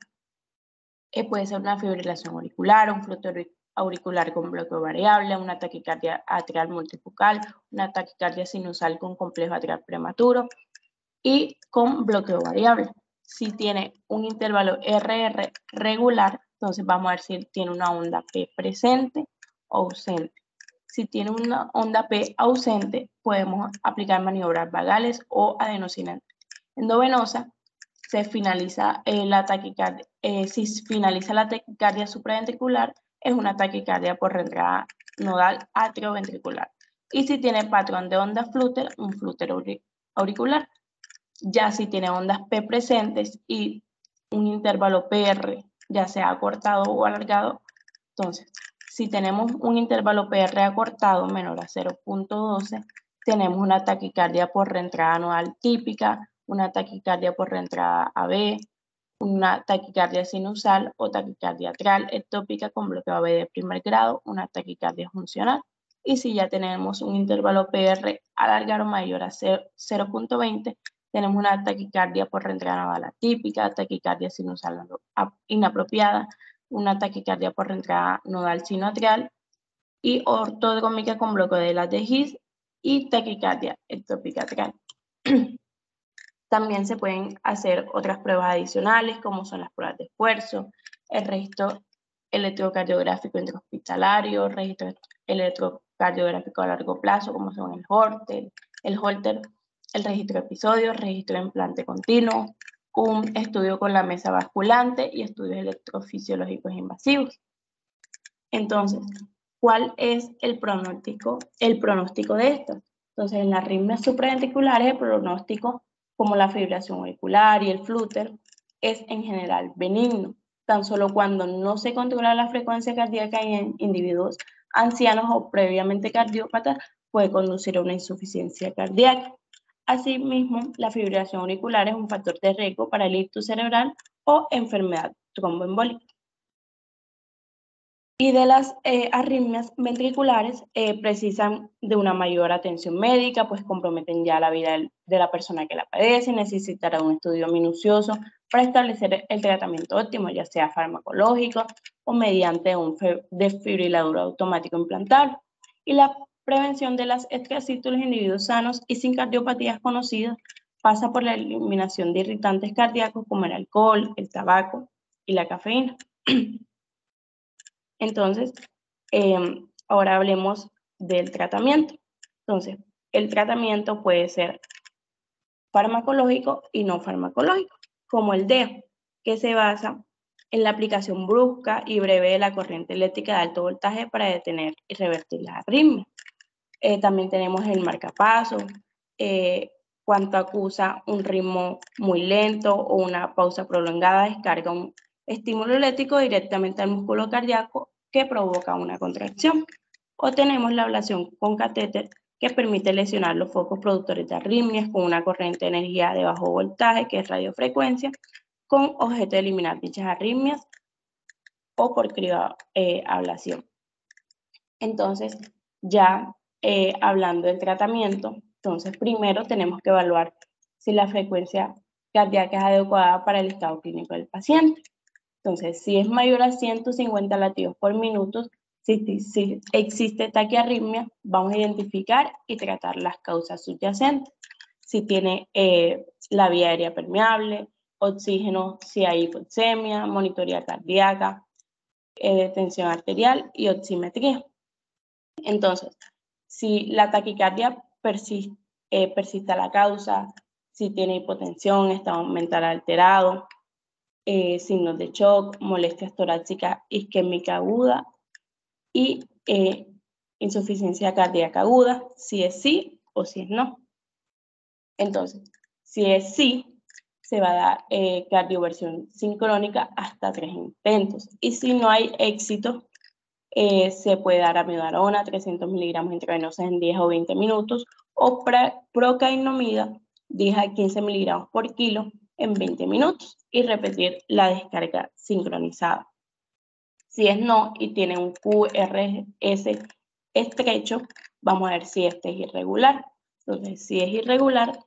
puede ser una fibrilación auricular, un flujo auricular con bloqueo variable, una taquicardia atrial multifocal, una taquicardia sinusal con complejo atrial prematuro y con bloqueo variable. Si tiene un intervalo RR regular, entonces vamos a ver si tiene una onda P presente o ausente. Si tiene una onda P ausente, podemos aplicar maniobras vagales o adenosina endovenosa. Se finaliza la taquicardia. Si finaliza la taquicardia supraventricular, es una taquicardia por reentrada nodal atrioventricular. Y si tiene patrón de onda flúter, un flúter auricular. Ya si tiene ondas P presentes y un intervalo PR, ya sea acortado o alargado, entonces, si tenemos un intervalo PR acortado menor a 0.12, tenemos una taquicardia por reentrada nodal típica, una taquicardia por reentrada AB, una taquicardia sinusal o taquicardia atrial ectópica con bloqueo AB de primer grado, una taquicardia funcional. Y si ya tenemos un intervalo PR alargado mayor a 0.20, tenemos una taquicardia por reentrada nodal atípica, taquicardia sinusal inapropiada, una taquicardia por reentrada nodal sinoatrial y ortodrómica con bloqueo de las de His y taquicardia ectópica atrial. También se pueden hacer otras pruebas adicionales, como son las pruebas de esfuerzo, el registro electrocardiográfico intrahospitalario, registro electrocardiográfico a largo plazo, como son el Holter, el registro de episodios, registro de implante continuo, un estudio con la mesa basculante y estudios electrofisiológicos invasivos. Entonces, ¿cuál es el pronóstico de esto? Entonces, en las arritmias supraventriculares, el pronóstico, como la fibrilación auricular y el flúter, es en general benigno. Tan solo cuando no se controla la frecuencia cardíaca en individuos ancianos o previamente cardiópatas puede conducir a una insuficiencia cardíaca. Asimismo, la fibrilación auricular es un factor de riesgo para el ictus cerebral o enfermedad tromboembólica. Y de las arritmias ventriculares precisan de una mayor atención médica, pues comprometen ya la vida de la persona que la padece, necesitará un estudio minucioso para establecer el tratamiento óptimo, ya sea farmacológico o mediante un desfibrilador automático implantable. Y la prevención de las extracístoles en individuos sanos y sin cardiopatías conocidas pasa por la eliminación de irritantes cardíacos como el alcohol, el tabaco y la cafeína. Entonces, ahora hablemos del tratamiento. Entonces, el tratamiento puede ser farmacológico y no farmacológico, como el DEA, que se basa en la aplicación brusca y breve de la corriente eléctrica de alto voltaje para detener y revertir las arritmias. También tenemos el marcapaso, cuando acusa un ritmo muy lento o una pausa prolongada, descarga un estímulo eléctrico directamente al músculo cardíaco que provoca una contracción. O tenemos la ablación con catéter, que permite lesionar los focos productores de arritmias con una corriente de energía de bajo voltaje, que es radiofrecuencia, con objeto de eliminar dichas arritmias o por crioablación. Entonces, ya hablando del tratamiento, entonces primero tenemos que evaluar si la frecuencia cardíaca es adecuada para el estado clínico del paciente. Entonces, si es mayor a 150 latidos por minuto, si existe taquiarritmia, vamos a identificar y tratar las causas subyacentes. Si tiene la vía aérea permeable, oxígeno, si hay hipoxemia, monitoría cardíaca, tensión arterial y oximetría. Entonces, si la taquicardia persiste a la causa, si tiene hipotensión, estado mental alterado, signos de shock, molestias torácicas isquémica aguda y insuficiencia cardíaca aguda, si es sí o si es no. Entonces, si es sí, se va a dar cardioversión sincrónica hasta 3 intentos. Y si no hay éxito, se puede dar amiodarona, 300 miligramos intravenosos en 10 o 20 minutos, o procainomida, 10 a 15 miligramos por kilo en 20 minutos, y repetir la descarga sincronizada. Si es no y tiene un QRS estrecho, vamos a ver si este es irregular. Entonces, si es irregular,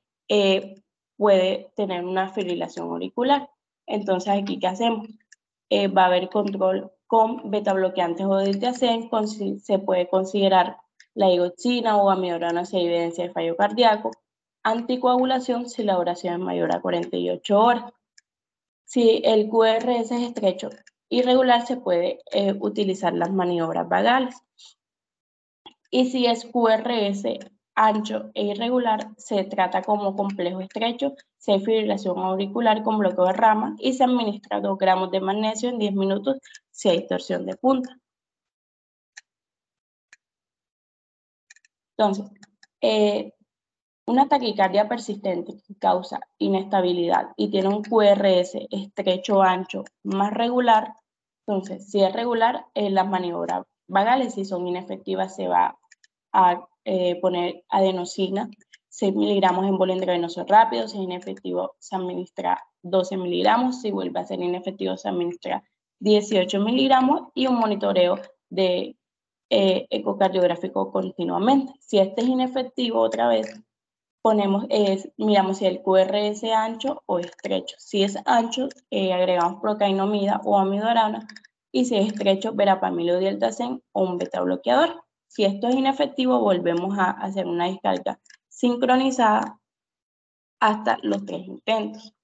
puede tener una fibrilación auricular. Entonces, aquí, ¿qué hacemos? Va a haber control con betabloqueantes o diltiazem, se puede considerar la digoxina o amiodarona si hay evidencia de fallo cardíaco, anticoagulación si la duración es mayor a 48 horas. Si el QRS es estrecho irregular, se puede utilizar las maniobras vagales. Y si es QRS ancho e irregular, se trata como complejo estrecho, si hay fibrilación auricular con bloqueo de rama, y se administra 2 gramos de magnesio en 10 minutos si hay torsión de punta. Entonces, una taquicardia persistente que causa inestabilidad y tiene un QRS estrecho ancho más regular, entonces si es regular, las maniobras vagales, si son inefectivas, se va a poner adenosina, 6 miligramos en bolo intravenoso rápido. Si es inefectivo, se administra 12 miligramos. Si vuelve a ser inefectivo, se administra 18 miligramos y un monitoreo de ecocardiográfico continuamente. Si este es inefectivo, otra vez miramos si el QRS es ancho o estrecho. Si es ancho, agregamos procainomida o amiodarona, y si es estrecho, verapamil o diltiazem o un beta bloqueador. Si esto es inefectivo, volvemos a hacer una descarga sincronizada hasta los 3 intentos.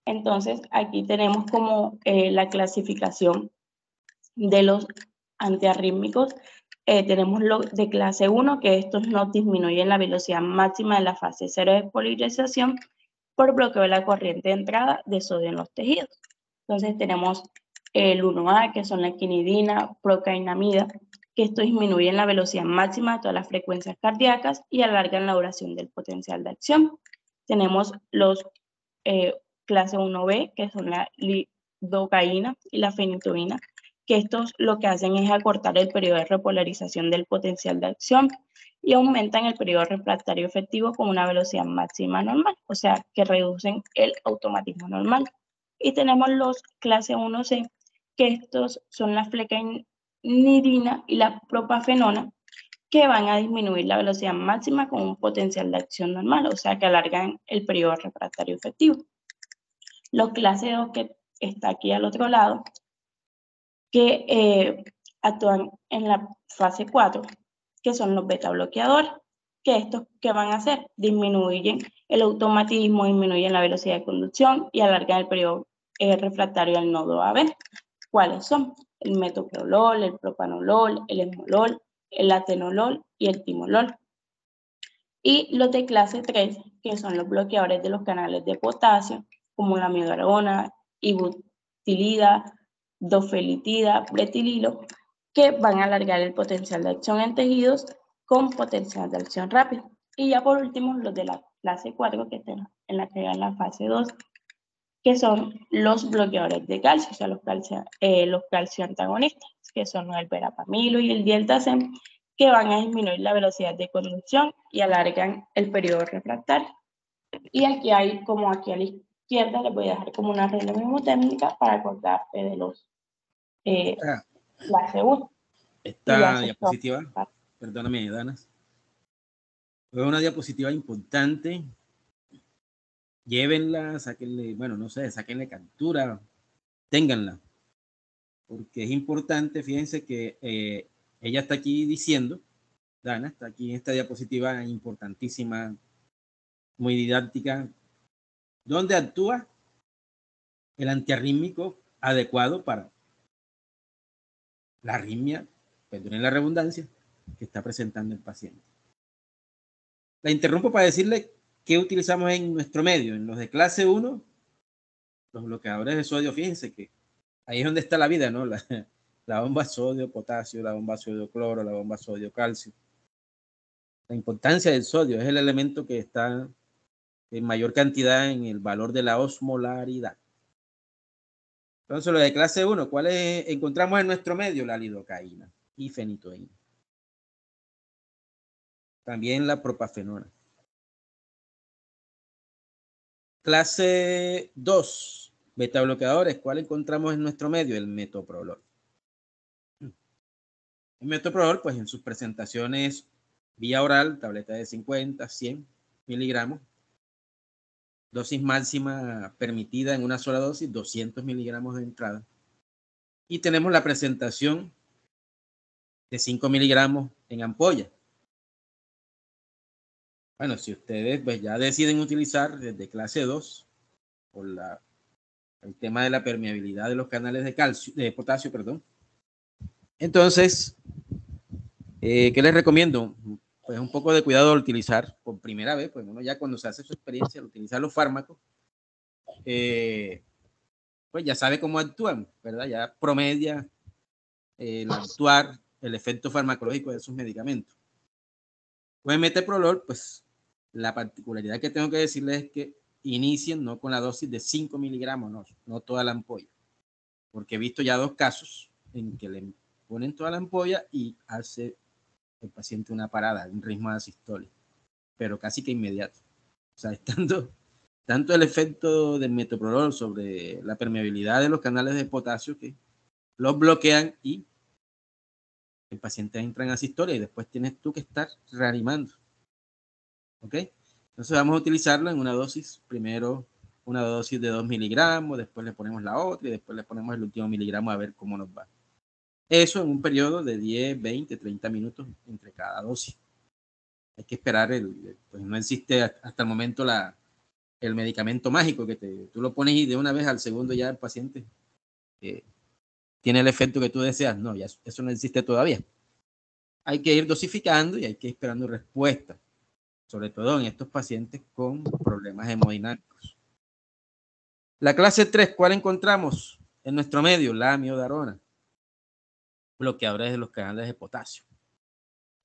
Entonces, aquí tenemos como la clasificación de los antiarrítmicos. Tenemos los de clase 1, que estos no disminuyen la velocidad máxima de la fase 0 de polarización por bloqueo de la corriente de entrada de sodio en los tejidos. Entonces tenemos el 1A, que son la quinidina, procainamida, que estos disminuyen la velocidad máxima de todas las frecuencias cardíacas y alargan la duración del potencial de acción. Tenemos los clase 1B, que son la lidocaína y la fenitoína, que estos lo que hacen es acortar el periodo de repolarización del potencial de acción y aumentan el periodo refractario efectivo con una velocidad máxima normal, o sea, que reducen el automatismo normal. Y tenemos los clase 1C, que estos son la flecainidina y la propafenona, que van a disminuir la velocidad máxima con un potencial de acción normal, o sea, que alargan el periodo refractario efectivo. Los clase 2, que está aquí al otro lado, que actúan en la fase 4, que son los beta bloqueadores, que estos, ¿qué van a hacer? Disminuyen el automatismo, disminuyen la velocidad de conducción y alargan el periodo refractario al nodo AB. ¿Cuáles son? El metoprolol, el propanolol, el esmolol, el atenolol y el timolol. Y los de clase 3, que son los bloqueadores de los canales de potasio, como la amiodarona, ibutilida, dofelitida, pretililo, que van a alargar el potencial de acción en tejidos con potencial de acción rápido. Y ya por último, los de la clase 4, que están en la fase 2, que son los bloqueadores de calcio, o sea, los calcio antagonistas, que son el verapamilo y el diltiazem, que van a disminuir la velocidad de conducción y alargan el periodo refractario. Y aquí hay, como aquí a la izquierda, les voy a dejar como una regla mnemotécnica para acordarte de los clase 1. Esta diapositiva, perdóname, Danas, es una diapositiva importante. Llévenla, sáquenle, bueno, no sé, sáquenle captura, ténganla, porque es importante. Fíjense que ella está aquí diciendo, Dana, está aquí en esta diapositiva importantísima, muy didáctica, donde actúa el antiarrítmico adecuado para la arritmia, perdonen la redundancia, que está presentando el paciente. La interrumpo para decirle qué utilizamos en nuestro medio. En los de clase 1, los bloqueadores de sodio, fíjense que ahí es donde está la vida, ¿no? la bomba sodio-potasio, la bomba sodio-cloro, la bomba sodio-calcio. La importancia del sodio es el elemento que está en mayor cantidad en el valor de la osmolaridad. Entonces, lo de clase 1, ¿cuáles encontramos en nuestro medio? La lidocaína y fenitoína. También la propafenona. Clase 2, betabloqueadores. ¿Cuál encontramos en nuestro medio? El metoprolol. El metoprolol, pues en sus presentaciones vía oral, tableta de 50, 100 miligramos. Dosis máxima permitida en una sola dosis, 200 miligramos de entrada. Y tenemos la presentación de 5 miligramos en ampolla. Bueno, si ustedes pues, ya deciden utilizar desde clase 2 por el tema de la permeabilidad de los canales de calcio, de potasio, perdón. Entonces, ¿qué les recomiendo? Pues un poco de cuidado al utilizar por primera vez, pues uno ya cuando se hace su experiencia al utilizar los fármacos, pues ya sabe cómo actúan, ¿verdad? Ya promedia el actuar, el efecto farmacológico de esos medicamentos. Pues metoprolol, pues la particularidad que tengo que decirles es que inicien no con la dosis de 5 miligramos, no toda la ampolla, porque he visto ya 2 casos en que le ponen toda la ampolla y hace el paciente una parada, un ritmo asistólico, pero casi que inmediato. O sea, tanto el efecto del metoprolol sobre la permeabilidad de los canales de potasio que los bloquean y el paciente entra en asistolia y después tienes tú que estar reanimando. ¿Ok? Entonces vamos a utilizarlo en una dosis, primero una dosis de 2 miligramos, después le ponemos la otra y después le ponemos el último miligramo a ver cómo nos va. Eso en un periodo de 10, 20, 30 minutos entre cada dosis. Hay que esperar, pues no existe hasta el momento el medicamento mágico que tú lo pones y de una vez al segundo ya el paciente tiene el efecto que tú deseas. No, ya eso no existe todavía. Hay que ir dosificando y hay que ir esperando respuesta, sobre todo en estos pacientes con problemas hemodinámicos. La clase 3, ¿cuál encontramos en nuestro medio? La amiodarona, bloqueadores de los canales de potasio.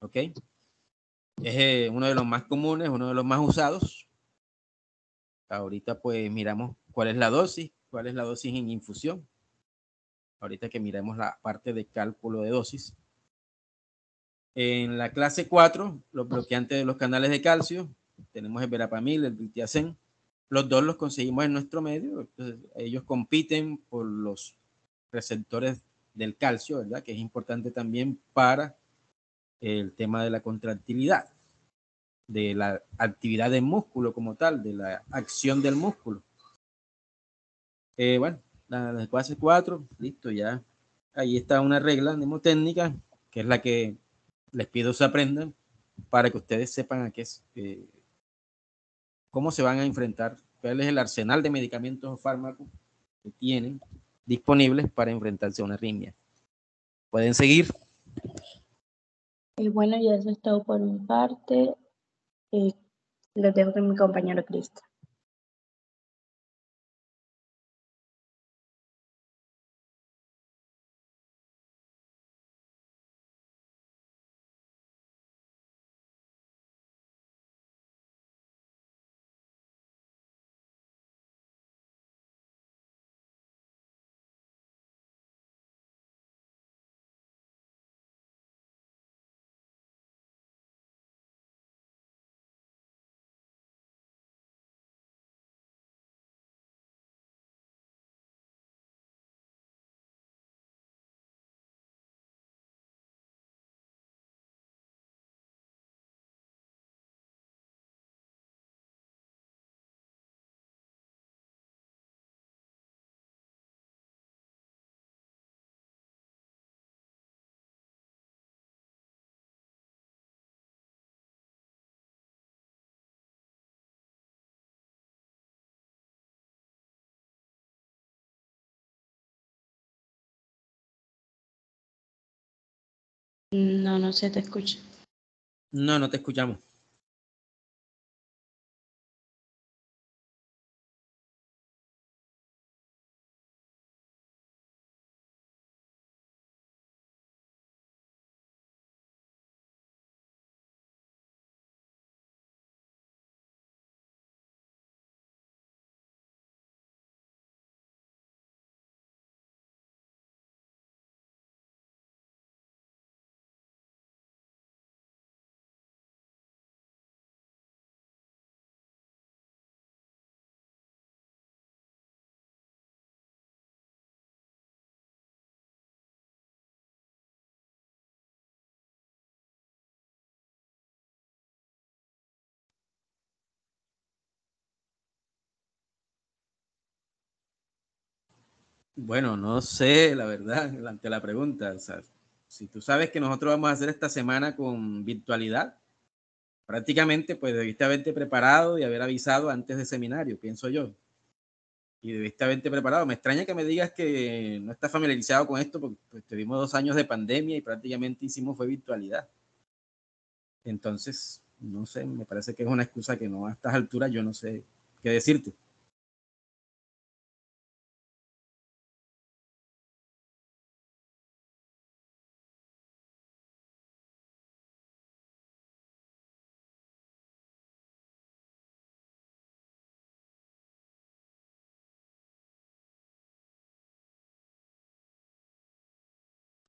¿Ok? Es uno de los más comunes, uno de los más usados. Ahorita pues miramos cuál es la dosis en infusión. Ahorita que miremos la parte de cálculo de dosis. En la clase 4, los bloqueantes de los canales de calcio, tenemos el verapamil, el diltiazem. Los dos los conseguimos en nuestro medio. Entonces, ellos compiten por los receptores del calcio, ¿verdad? Que es importante también para el tema de la contractilidad, de la actividad del músculo como tal, de la acción del músculo. Bueno, la clase 4, listo, ya. Ahí está una regla mnemotécnica, que es la que les pido se aprendan para que ustedes sepan a qué es, cómo se van a enfrentar, cuál es el arsenal de medicamentos o fármacos que tienen disponibles para enfrentarse a una arritmia. Pueden seguir. Bueno, ya eso es todo por mi parte. Lo dejo con mi compañero Cristian. No, no se te escucha. No te escuchamos. Bueno, no sé, la verdad, ante la pregunta. O sea, si tú sabes que nosotros vamos a hacer esta semana con virtualidad, prácticamente pues debiste haberte preparado y haber avisado antes del seminario, pienso yo. Y debiste haberte preparado. Me extraña que me digas que no estás familiarizado con esto, porque pues, tuvimos 2 años de pandemia y prácticamente hicimos fue virtualidad. Entonces, no sé, me parece que es una excusa que no a estas alturas yo no sé qué decirte.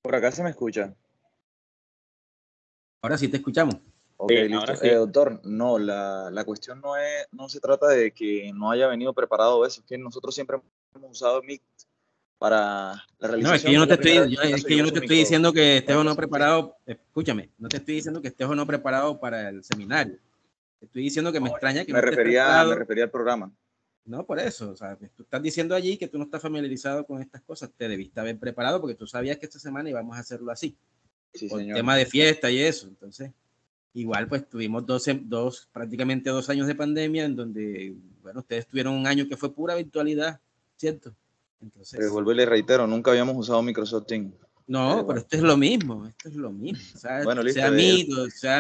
Por acá se me escucha. Ahora sí te escuchamos. Ok, Sí, listo. ahora sí. Doctor, no, la cuestión no se trata de que no haya venido preparado eso, es que nosotros siempre hemos usado Meet para la No, es que realización, yo que no es la te primera estoy, vez que en mi es caso que yo yo no uso te estoy diciendo que estés para o no presentación. preparado. Escúchame, no te estoy diciendo que estés o no preparado para el seminario. Te estoy diciendo que me extraña que no Me estés me preparado. refería al programa. No, por eso. O sea, tú estás diciendo allí que tú no estás familiarizado con estas cosas. Te debiste haber preparado porque tú sabías que esta semana íbamos a hacerlo así, Sí, por señor. tema de fiesta y eso. Entonces, igual pues tuvimos prácticamente 2 años de pandemia en donde, bueno, ustedes tuvieron un año que fue pura virtualidad, ¿cierto? Entonces, Vuelvo y le reitero, nunca habíamos usado Microsoft Teams. no, pero Bueno, esto es lo mismo, esto es lo mismo. O sea, bueno, listo. sea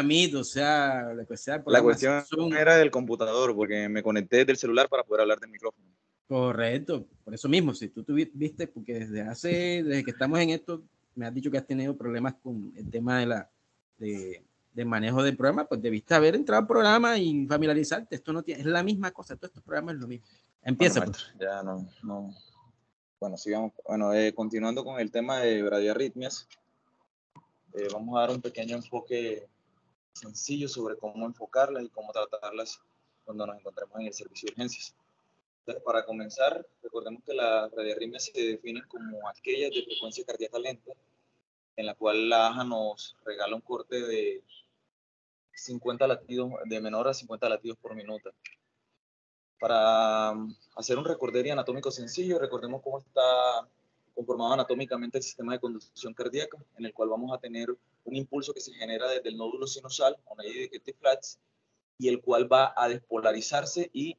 Meet, sea lo que sea el La programa, sea cuestión Zoom, era del computador, porque me conecté desde el celular para poder hablar del micrófono. correcto. Por eso mismo, si tú viste, porque desde que estamos en esto, me has dicho que has tenido problemas con el tema de manejo del programa, pues debiste haber entrado al programa y familiarizarte. Esto no tiene, es la misma cosa, todos estos programas es lo mismo. Bueno, Empieza, pues. maestro, ya no. Bueno, sigamos. Bueno, continuando con el tema de bradiarritmias, vamos a dar un pequeño enfoque sencillo sobre cómo enfocarlas y cómo tratarlas cuando nos encontremos en el servicio de urgencias. Entonces, para comenzar, recordemos que las bradiarritmias se definen como aquellas de frecuencia cardíaca lenta, en la cual la AJA nos regala un corte de 50 latidos, de menor a 50 latidos por minuto. Para hacer un recorderio anatómico sencillo, recordemos cómo está conformado anatómicamente el sistema de conducción cardíaca, en el cual vamos a tener un impulso que se genera desde el nódulo sinusal, una ejecute flats, y el cual va a despolarizarse y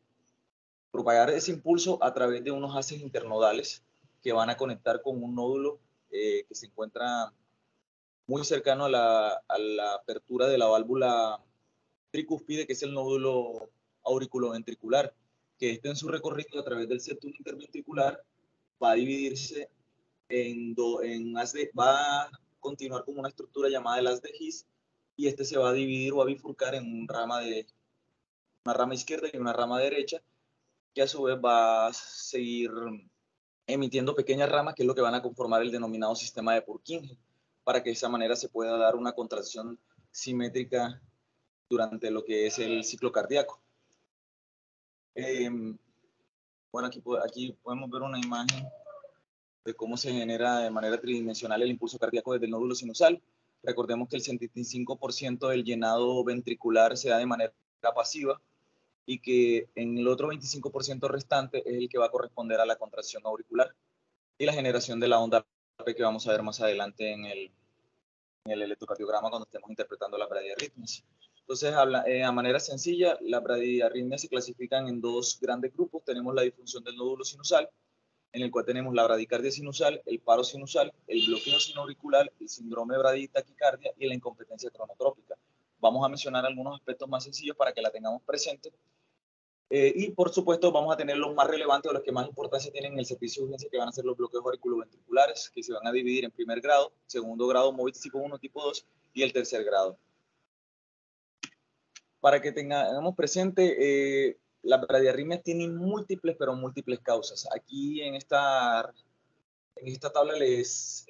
propagar ese impulso a través de unos haces internodales que van a conectar con un nódulo que se encuentra muy cercano a la apertura de la válvula tricúspide, que es el nódulo auriculoventricular, que este en su recorrido a través del septum interventricular va a dividirse va a continuar con una estructura llamada el haz de His, y este se va a dividir o a bifurcar en una rama izquierda y una rama derecha, que a su vez va a seguir emitiendo pequeñas ramas, que es lo que van a conformar el denominado sistema de Purkinje, para que de esa manera se pueda dar una contracción simétrica durante lo que es el ciclo cardíaco. Bueno, aquí podemos ver una imagen de cómo se genera de manera tridimensional el impulso cardíaco desde el nódulo sinusal. Recordemos que el 75% del llenado ventricular se da de manera pasiva y que en el otro 25% restante es el que va a corresponder a la contracción auricular y la generación de la onda P que vamos a ver más adelante en el electrocardiograma cuando estemos interpretando las bradiarritmias. Entonces, a manera sencilla, las bradiarritmias se clasifican en dos grandes grupos. Tenemos la disfunción del nódulo sinusal, en el cual tenemos la bradicardia sinusal, el paro sinusal, el bloqueo sinoauricular, el síndrome de braditaquicardia y la incompetencia cronotrópica. Vamos a mencionar algunos aspectos más sencillos para que la tengamos presente. Y por supuesto vamos a tener los más relevantes o los que más importancia tienen en el servicio de urgencia, que van a ser los bloqueos auriculoventriculares, que se van a dividir en primer grado, segundo grado, móvil tipo 1, tipo 2 y el tercer grado. Para que tengamos presente, las bradiarritmias tienen múltiples, pero múltiples causas. Aquí en esta tabla les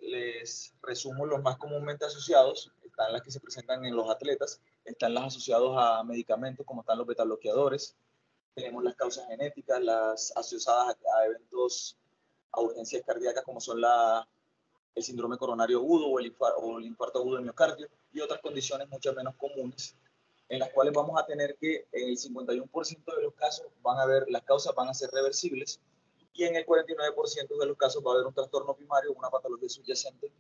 resumo los más comúnmente asociados. Están las que se presentan en los atletas, están las asociadas a medicamentos, como están los betabloqueadores. Tenemos las causas genéticas, las asociadas a eventos, a urgencias cardíacas, como son el síndrome coronario agudo o el infarto agudo de miocardio, y otras condiciones mucho menos comunes, en las cuales vamos a tener que en el 51% de los casos las causas van a ser reversibles, y en el 49% de los casos va a haber un trastorno primario, una patología subyacente,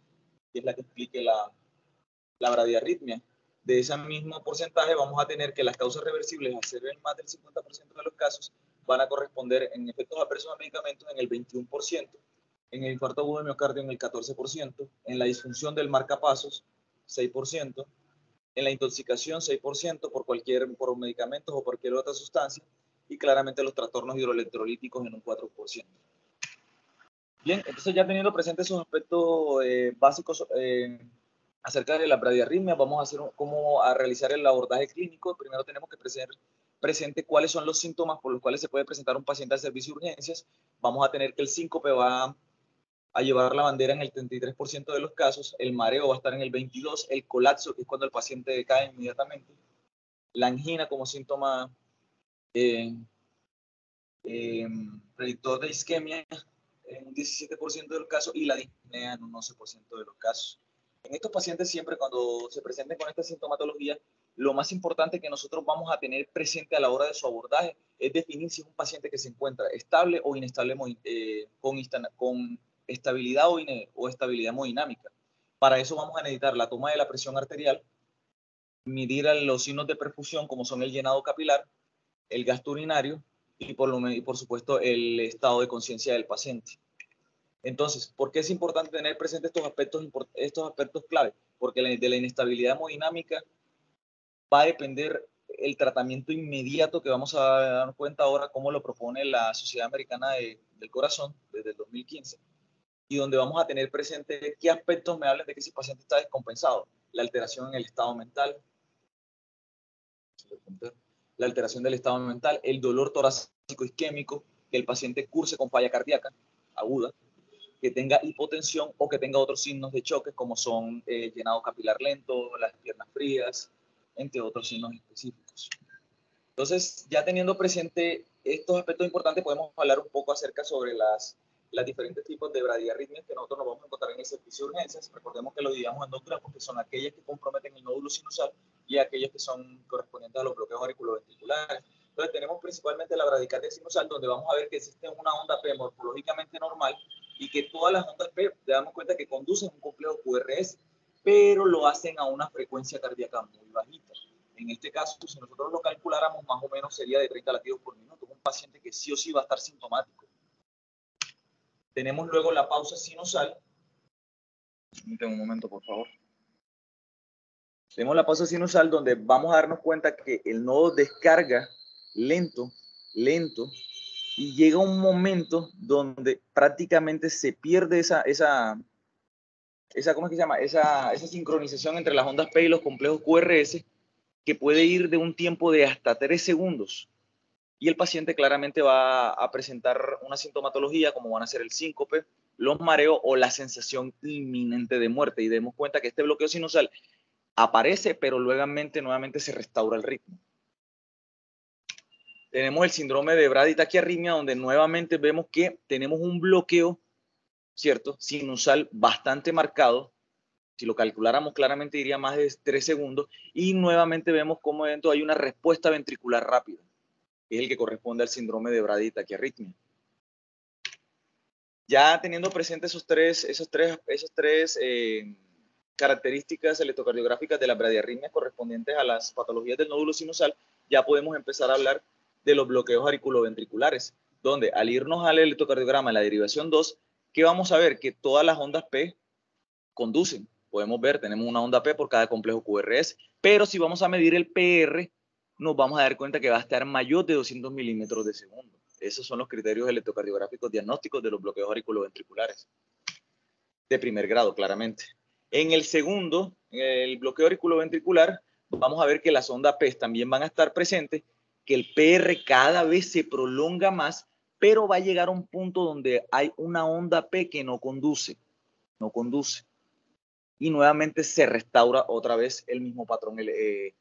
que es la que explique la bradiarritmia. De ese mismo porcentaje vamos a tener que las causas reversibles, al ser en más del 50% de los casos, van a corresponder en efectos adversos a medicamentos en el 21%, en el infarto agudo de miocardio en el 14%, en la disfunción del marcapasos 6%, en la intoxicación 6% por medicamentos o cualquier otra sustancia, y claramente los trastornos hidroelectrolíticos en un 4%. Bien, entonces ya teniendo presentes esos aspectos básicos acerca de la bradiarritmia, vamos a realizar el abordaje clínico. Primero tenemos que presente cuáles son los síntomas por los cuales se puede presentar un paciente al servicio de urgencias. Vamos a tener que el síncope va a llevar la bandera en el 33% de los casos, el mareo va a estar en el 22%, el colapso, que es cuando el paciente decae inmediatamente, la angina como síntoma predictor de isquemia en un 17% de los casos y la disnea en un 11% de los casos. En estos pacientes siempre cuando se presenten con esta sintomatología, lo más importante que nosotros vamos a tener presente a la hora de su abordaje es definir si es un paciente que se encuentra estable o inestable con estabilidad o estabilidad hemodinámica. Para eso vamos a necesitar la toma de la presión arterial, medir los signos de perfusión como son el llenado capilar, el gasto urinario y por supuesto el estado de conciencia del paciente. Entonces, ¿por qué es importante tener presentes estos aspectos clave? Porque de la inestabilidad hemodinámica va a depender el tratamiento inmediato que vamos a dar cuenta ahora cómo lo propone la Sociedad Americana del Corazón desde el 2015, y donde vamos a tener presente qué aspectos me hablan de que ese paciente está descompensado. La alteración en el estado mental, la alteración del estado mental, el dolor torácico isquémico, que el paciente curse con falla cardíaca aguda, que tenga hipotensión o que tenga otros signos de choque como son llenado capilar lento, las piernas frías, entre otros signos específicos. Entonces, ya teniendo presente estos aspectos importantes, podemos hablar un poco acerca sobre las diferentes tipos de bradiarritmias que nosotros nos vamos a encontrar en el servicio de urgencias. Recordemos que lo dividimos en dos grupos, que son aquellas que comprometen el nódulo sinusal y aquellas que son correspondientes a los bloqueos auriculoventriculares. Entonces, tenemos principalmente la bradicardia sinusal, donde vamos a ver que existe una onda P morfológicamente normal y que todas las ondas P, te damos cuenta que conducen un complejo QRS, pero lo hacen a una frecuencia cardíaca muy bajita. En este caso, si nosotros lo calculáramos, más o menos sería de 30 latidos por minuto. Un paciente que sí o sí va a estar sintomático. Tenemos luego la pausa sinusal. Un momento, por favor. Tenemos la pausa sinusal donde vamos a darnos cuenta que el nodo descarga lento, y llega un momento donde prácticamente se pierde esa ¿cómo es que se llama? Esa sincronización entre las ondas P y los complejos QRS, que puede ir de un tiempo de hasta 3 segundos. Y el paciente claramente va a presentar una sintomatología como van a ser el síncope, los mareos o la sensación inminente de muerte. Y demos cuenta que este bloqueo sinusal aparece, pero luego nuevamente se restaura el ritmo. Tenemos el síndrome de braditaquiarritmia, donde nuevamente vemos que tenemos un bloqueo, ¿cierto?, sinusal bastante marcado. Si lo calculáramos claramente diría más de 3 segundos. Y nuevamente vemos cómo dentro hay una respuesta ventricular rápida, que es el que corresponde al síndrome de braditaquiarritmia. Ya teniendo presente esas tres características electrocardiográficas de las bradiarritmias correspondientes a las patologías del nódulo sinusal, ya podemos empezar a hablar de los bloqueos auriculoventriculares, donde al irnos al electrocardiograma en la derivación 2, ¿qué vamos a ver? Que todas las ondas P conducen. Podemos ver, tenemos una onda P por cada complejo QRS, pero si vamos a medir el PR, nos vamos a dar cuenta que va a estar mayor de 200 milímetros de segundo. Esos son los criterios electrocardiográficos diagnósticos de los bloqueos auriculoventriculares. De primer grado, claramente. En el segundo, el bloqueo auriculoventricular, vamos a ver que las ondas P también van a estar presentes, que el PR cada vez se prolonga más, pero va a llegar a un punto donde hay una onda P que no conduce. Y nuevamente se restaura otra vez el mismo patrón de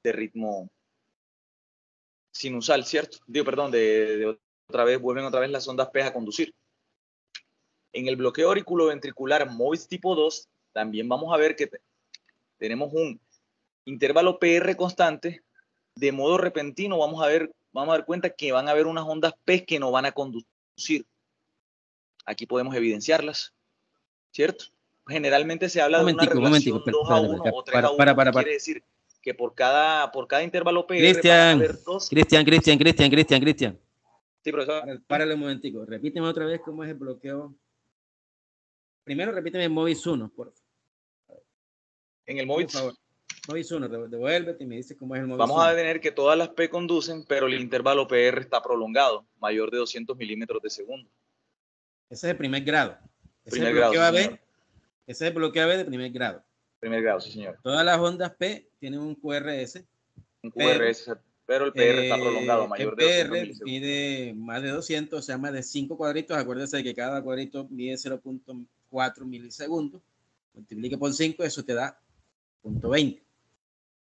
ritmo sinusal, ¿cierto? Vuelven otra vez las ondas P a conducir. En el bloqueo auriculoventricular MOVIS tipo 2, también vamos a ver que tenemos un intervalo PR constante. De modo repentino vamos a dar cuenta que van a haber unas ondas P que no van a conducir. Aquí podemos evidenciarlas, ¿cierto? Generalmente se habla de una relación 2 a 1 o 3 a 1, que quiere decir que por cada intervalo PR van a haber dos. Cristian. Sí, profesor. Párale un momentico. Repíteme otra vez cómo es el bloqueo. Primero repíteme el MOVIS 1, por favor. En el MOVIS. MOVIS 1, devuélvete y me dice cómo es el MOVIS 1. Vamos a tener que todas las P conducen, pero el intervalo PR está prolongado, mayor de 200 milímetros de segundo. Ese es el primer grado. Primer grado, sí, señor. Ese es el bloqueo AB de primer grado. Primer grado, sí, señor. Todas las ondas P tienen un QRS. Un QRS, pero el PR está prolongado, mayor de 200 milisegundos. Mide más de 200, o sea, más de 5 cuadritos. Acuérdense de que cada cuadrito mide 0.4 milisegundos. Multiplique por 5, eso te da 0.20.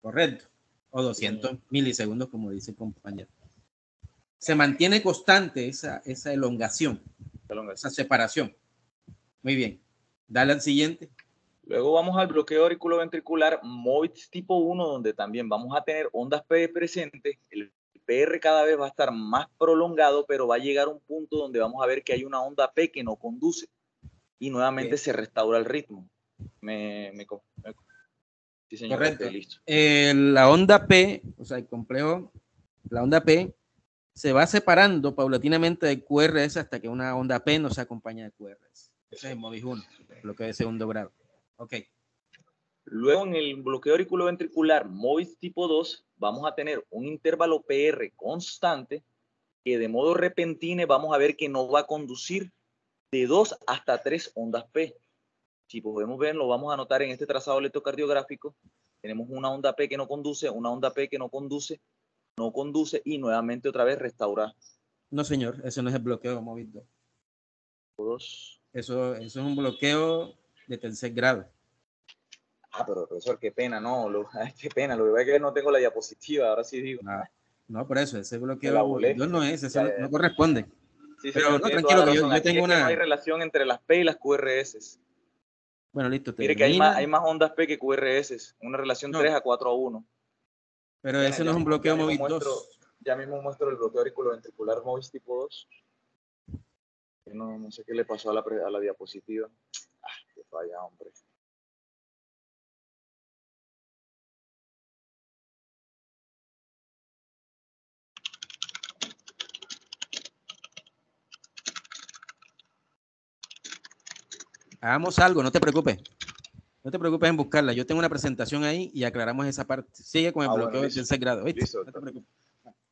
Correcto. O 200 milisegundos, como dice el compañero. Se mantiene constante esa elongación, esa separación. Muy bien. Dale al siguiente. Luego vamos al bloqueo auriculoventricular MOVIS tipo 1, donde también vamos a tener ondas P presentes. El PR cada vez va a estar más prolongado, pero va a llegar a un punto donde vamos a ver que hay una onda P que no conduce y nuevamente se restaura el ritmo. Sí, señor. Correcto. Okay, listo. La onda P, o sea, el complejo, la onda P se va separando paulatinamente del QRS hasta que una onda P no se acompaña de QRS. Ese es el MOVIS 1, bloqueo de segundo grado. Ok. Luego en el bloqueo auriculoventricular MOVIS tipo 2 vamos a tener un intervalo PR constante que de modo repentino vamos a ver que no va a conducir de 2 hasta 3 ondas P. Si podemos ver, lo vamos a anotar en este trazado electrocardiográfico. Tenemos una onda P que no conduce, una onda P que no conduce y nuevamente otra vez restaura. No, señor, eso no es el bloqueo MOVIS 2. Eso es un bloqueo de tercer grado. Ah, pero profesor, qué pena, no, qué pena, lo que pasa es que no tengo la diapositiva, ahora sí digo. No, por eso, ese bloqueo MOVIS 2 no es, eso no corresponde. Sí, pero no, tranquilo, que yo tengo una... No hay relación entre las P y las QRS. Bueno, listo. Mire que hay más ondas P que QRS, una relación 3 a 4 a 1. Pero ese no es un bloqueo MOVIS 2. Ya mismo muestro el bloqueo auriculoventricular MOVIS tipo 2. No sé qué le pasó a la diapositiva. Qué falla, hombre. Hagamos algo, no te preocupes. No te preocupes en buscarla. Yo tengo una presentación ahí y aclaramos esa parte. Sigue con el bloqueo de tercer grado. Listo, no te preocupes.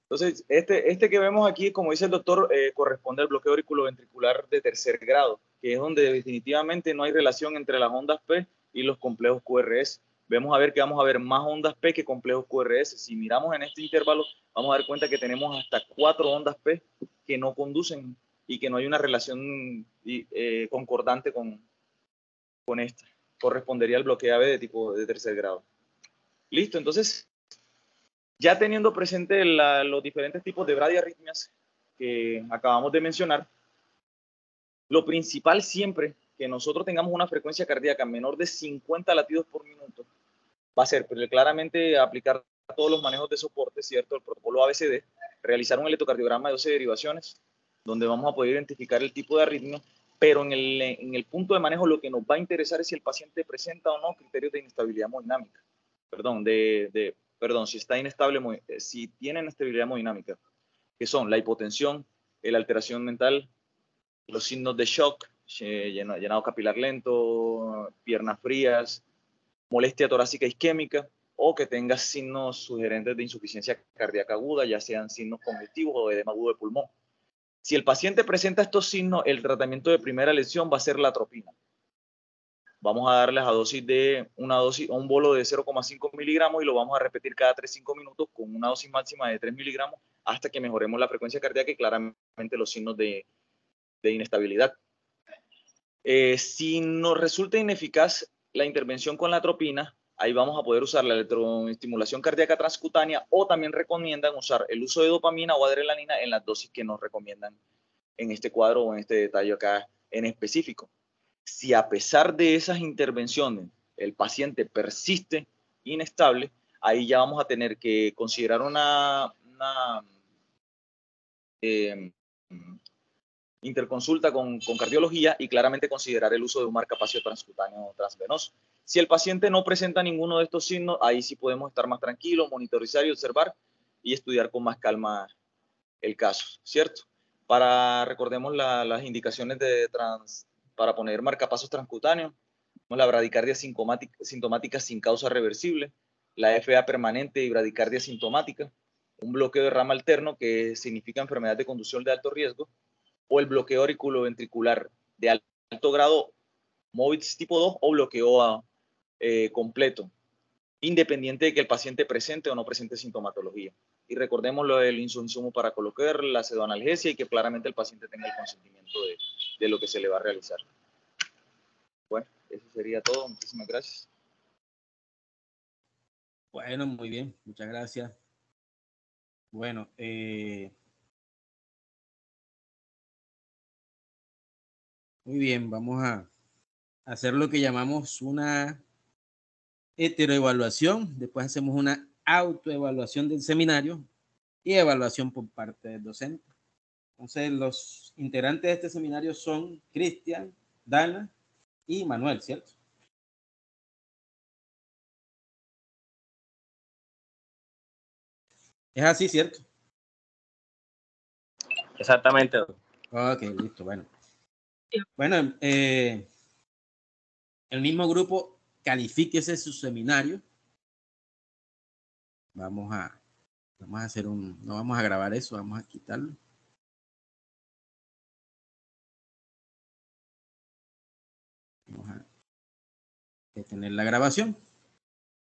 Entonces, este que vemos aquí, como dice el doctor, corresponde al bloqueo auriculoventricular de tercer grado, que es donde definitivamente no hay relación entre las ondas P y los complejos QRS. Vamos a ver que vamos a ver más ondas P que complejos QRS. Si miramos en este intervalo, vamos a dar cuenta que tenemos hasta 4 ondas P que no conducen y que no hay una relación concordante con esta. Correspondería al bloqueo AB de tercer grado. Listo, entonces, ya teniendo presente los diferentes tipos de bradiarritmias que acabamos de mencionar, lo principal siempre que nosotros tengamos una frecuencia cardíaca menor de 50 latidos por minuto va a ser claramente aplicar todos los manejos de soporte, ¿cierto? El protocolo ABCD, realizar un electrocardiograma de 12 derivaciones, donde vamos a poder identificar el tipo de arritmia, pero en el punto de manejo lo que nos va a interesar es si el paciente presenta o no criterios de inestabilidad hemodinámica. Si está inestable, si tiene inestabilidad hemodinámica, que son la hipotensión, la alteración mental, los signos de shock, llenado capilar lento, piernas frías, molestia torácica isquémica, o que tenga signos sugerentes de insuficiencia cardíaca aguda, ya sean signos congestivos o edema agudo de pulmón. Si el paciente presenta estos signos, el tratamiento de primera elección va a ser la atropina. Vamos a darles un bolo de 0,5 miligramos y lo vamos a repetir cada 3-5 minutos con una dosis máxima de 3 miligramos hasta que mejoremos la frecuencia cardíaca y claramente los signos de inestabilidad. Si nos resulta ineficaz la intervención con la atropina, ahí vamos a poder usar la electroestimulación cardíaca transcutánea, o también recomiendan usar el uso de dopamina o adrenalina en las dosis que nos recomiendan en este cuadro o en este detalle acá en específico. Si a pesar de esas intervenciones el paciente persiste inestable, ahí ya vamos a tener que considerar interconsulta con cardiología y claramente considerar el uso de un marcapacio transcutáneo transvenoso. Si el paciente no presenta ninguno de estos signos, ahí sí podemos estar más tranquilos, monitorizar y observar y estudiar con más calma el caso, ¿cierto? Recordemos las indicaciones para poner marcapasos transcutáneos, la bradicardia sintomática sin causa reversible, la FA permanente y bradicardia sintomática, un bloqueo de rama alterno que significa enfermedad de conducción de alto riesgo, o el bloqueo auriculoventricular de alto grado, MOVITS tipo 2 o bloqueo completo, independiente de que el paciente presente o no presente sintomatología. Y recordemos lo del insumo para colocar, la pseudoanalgesia y que claramente el paciente tenga el consentimiento de lo que se le va a realizar. Bueno, eso sería todo. Muchísimas gracias. Bueno, muy bien. Muchas gracias. Bueno, muy bien. Vamos a hacer lo que llamamos una heteroevaluación. Después hacemos una autoevaluación del seminario y evaluación por parte del docente. Entonces, los integrantes de este seminario son Cristian, Dana y Manuel, ¿cierto? Es así, ¿cierto? Exactamente. Ok, listo, bueno. Bueno, el mismo grupo, califíquese su seminario. Vamos a hacer no vamos a grabar eso, vamos a quitarlo. Vamos a detener la grabación.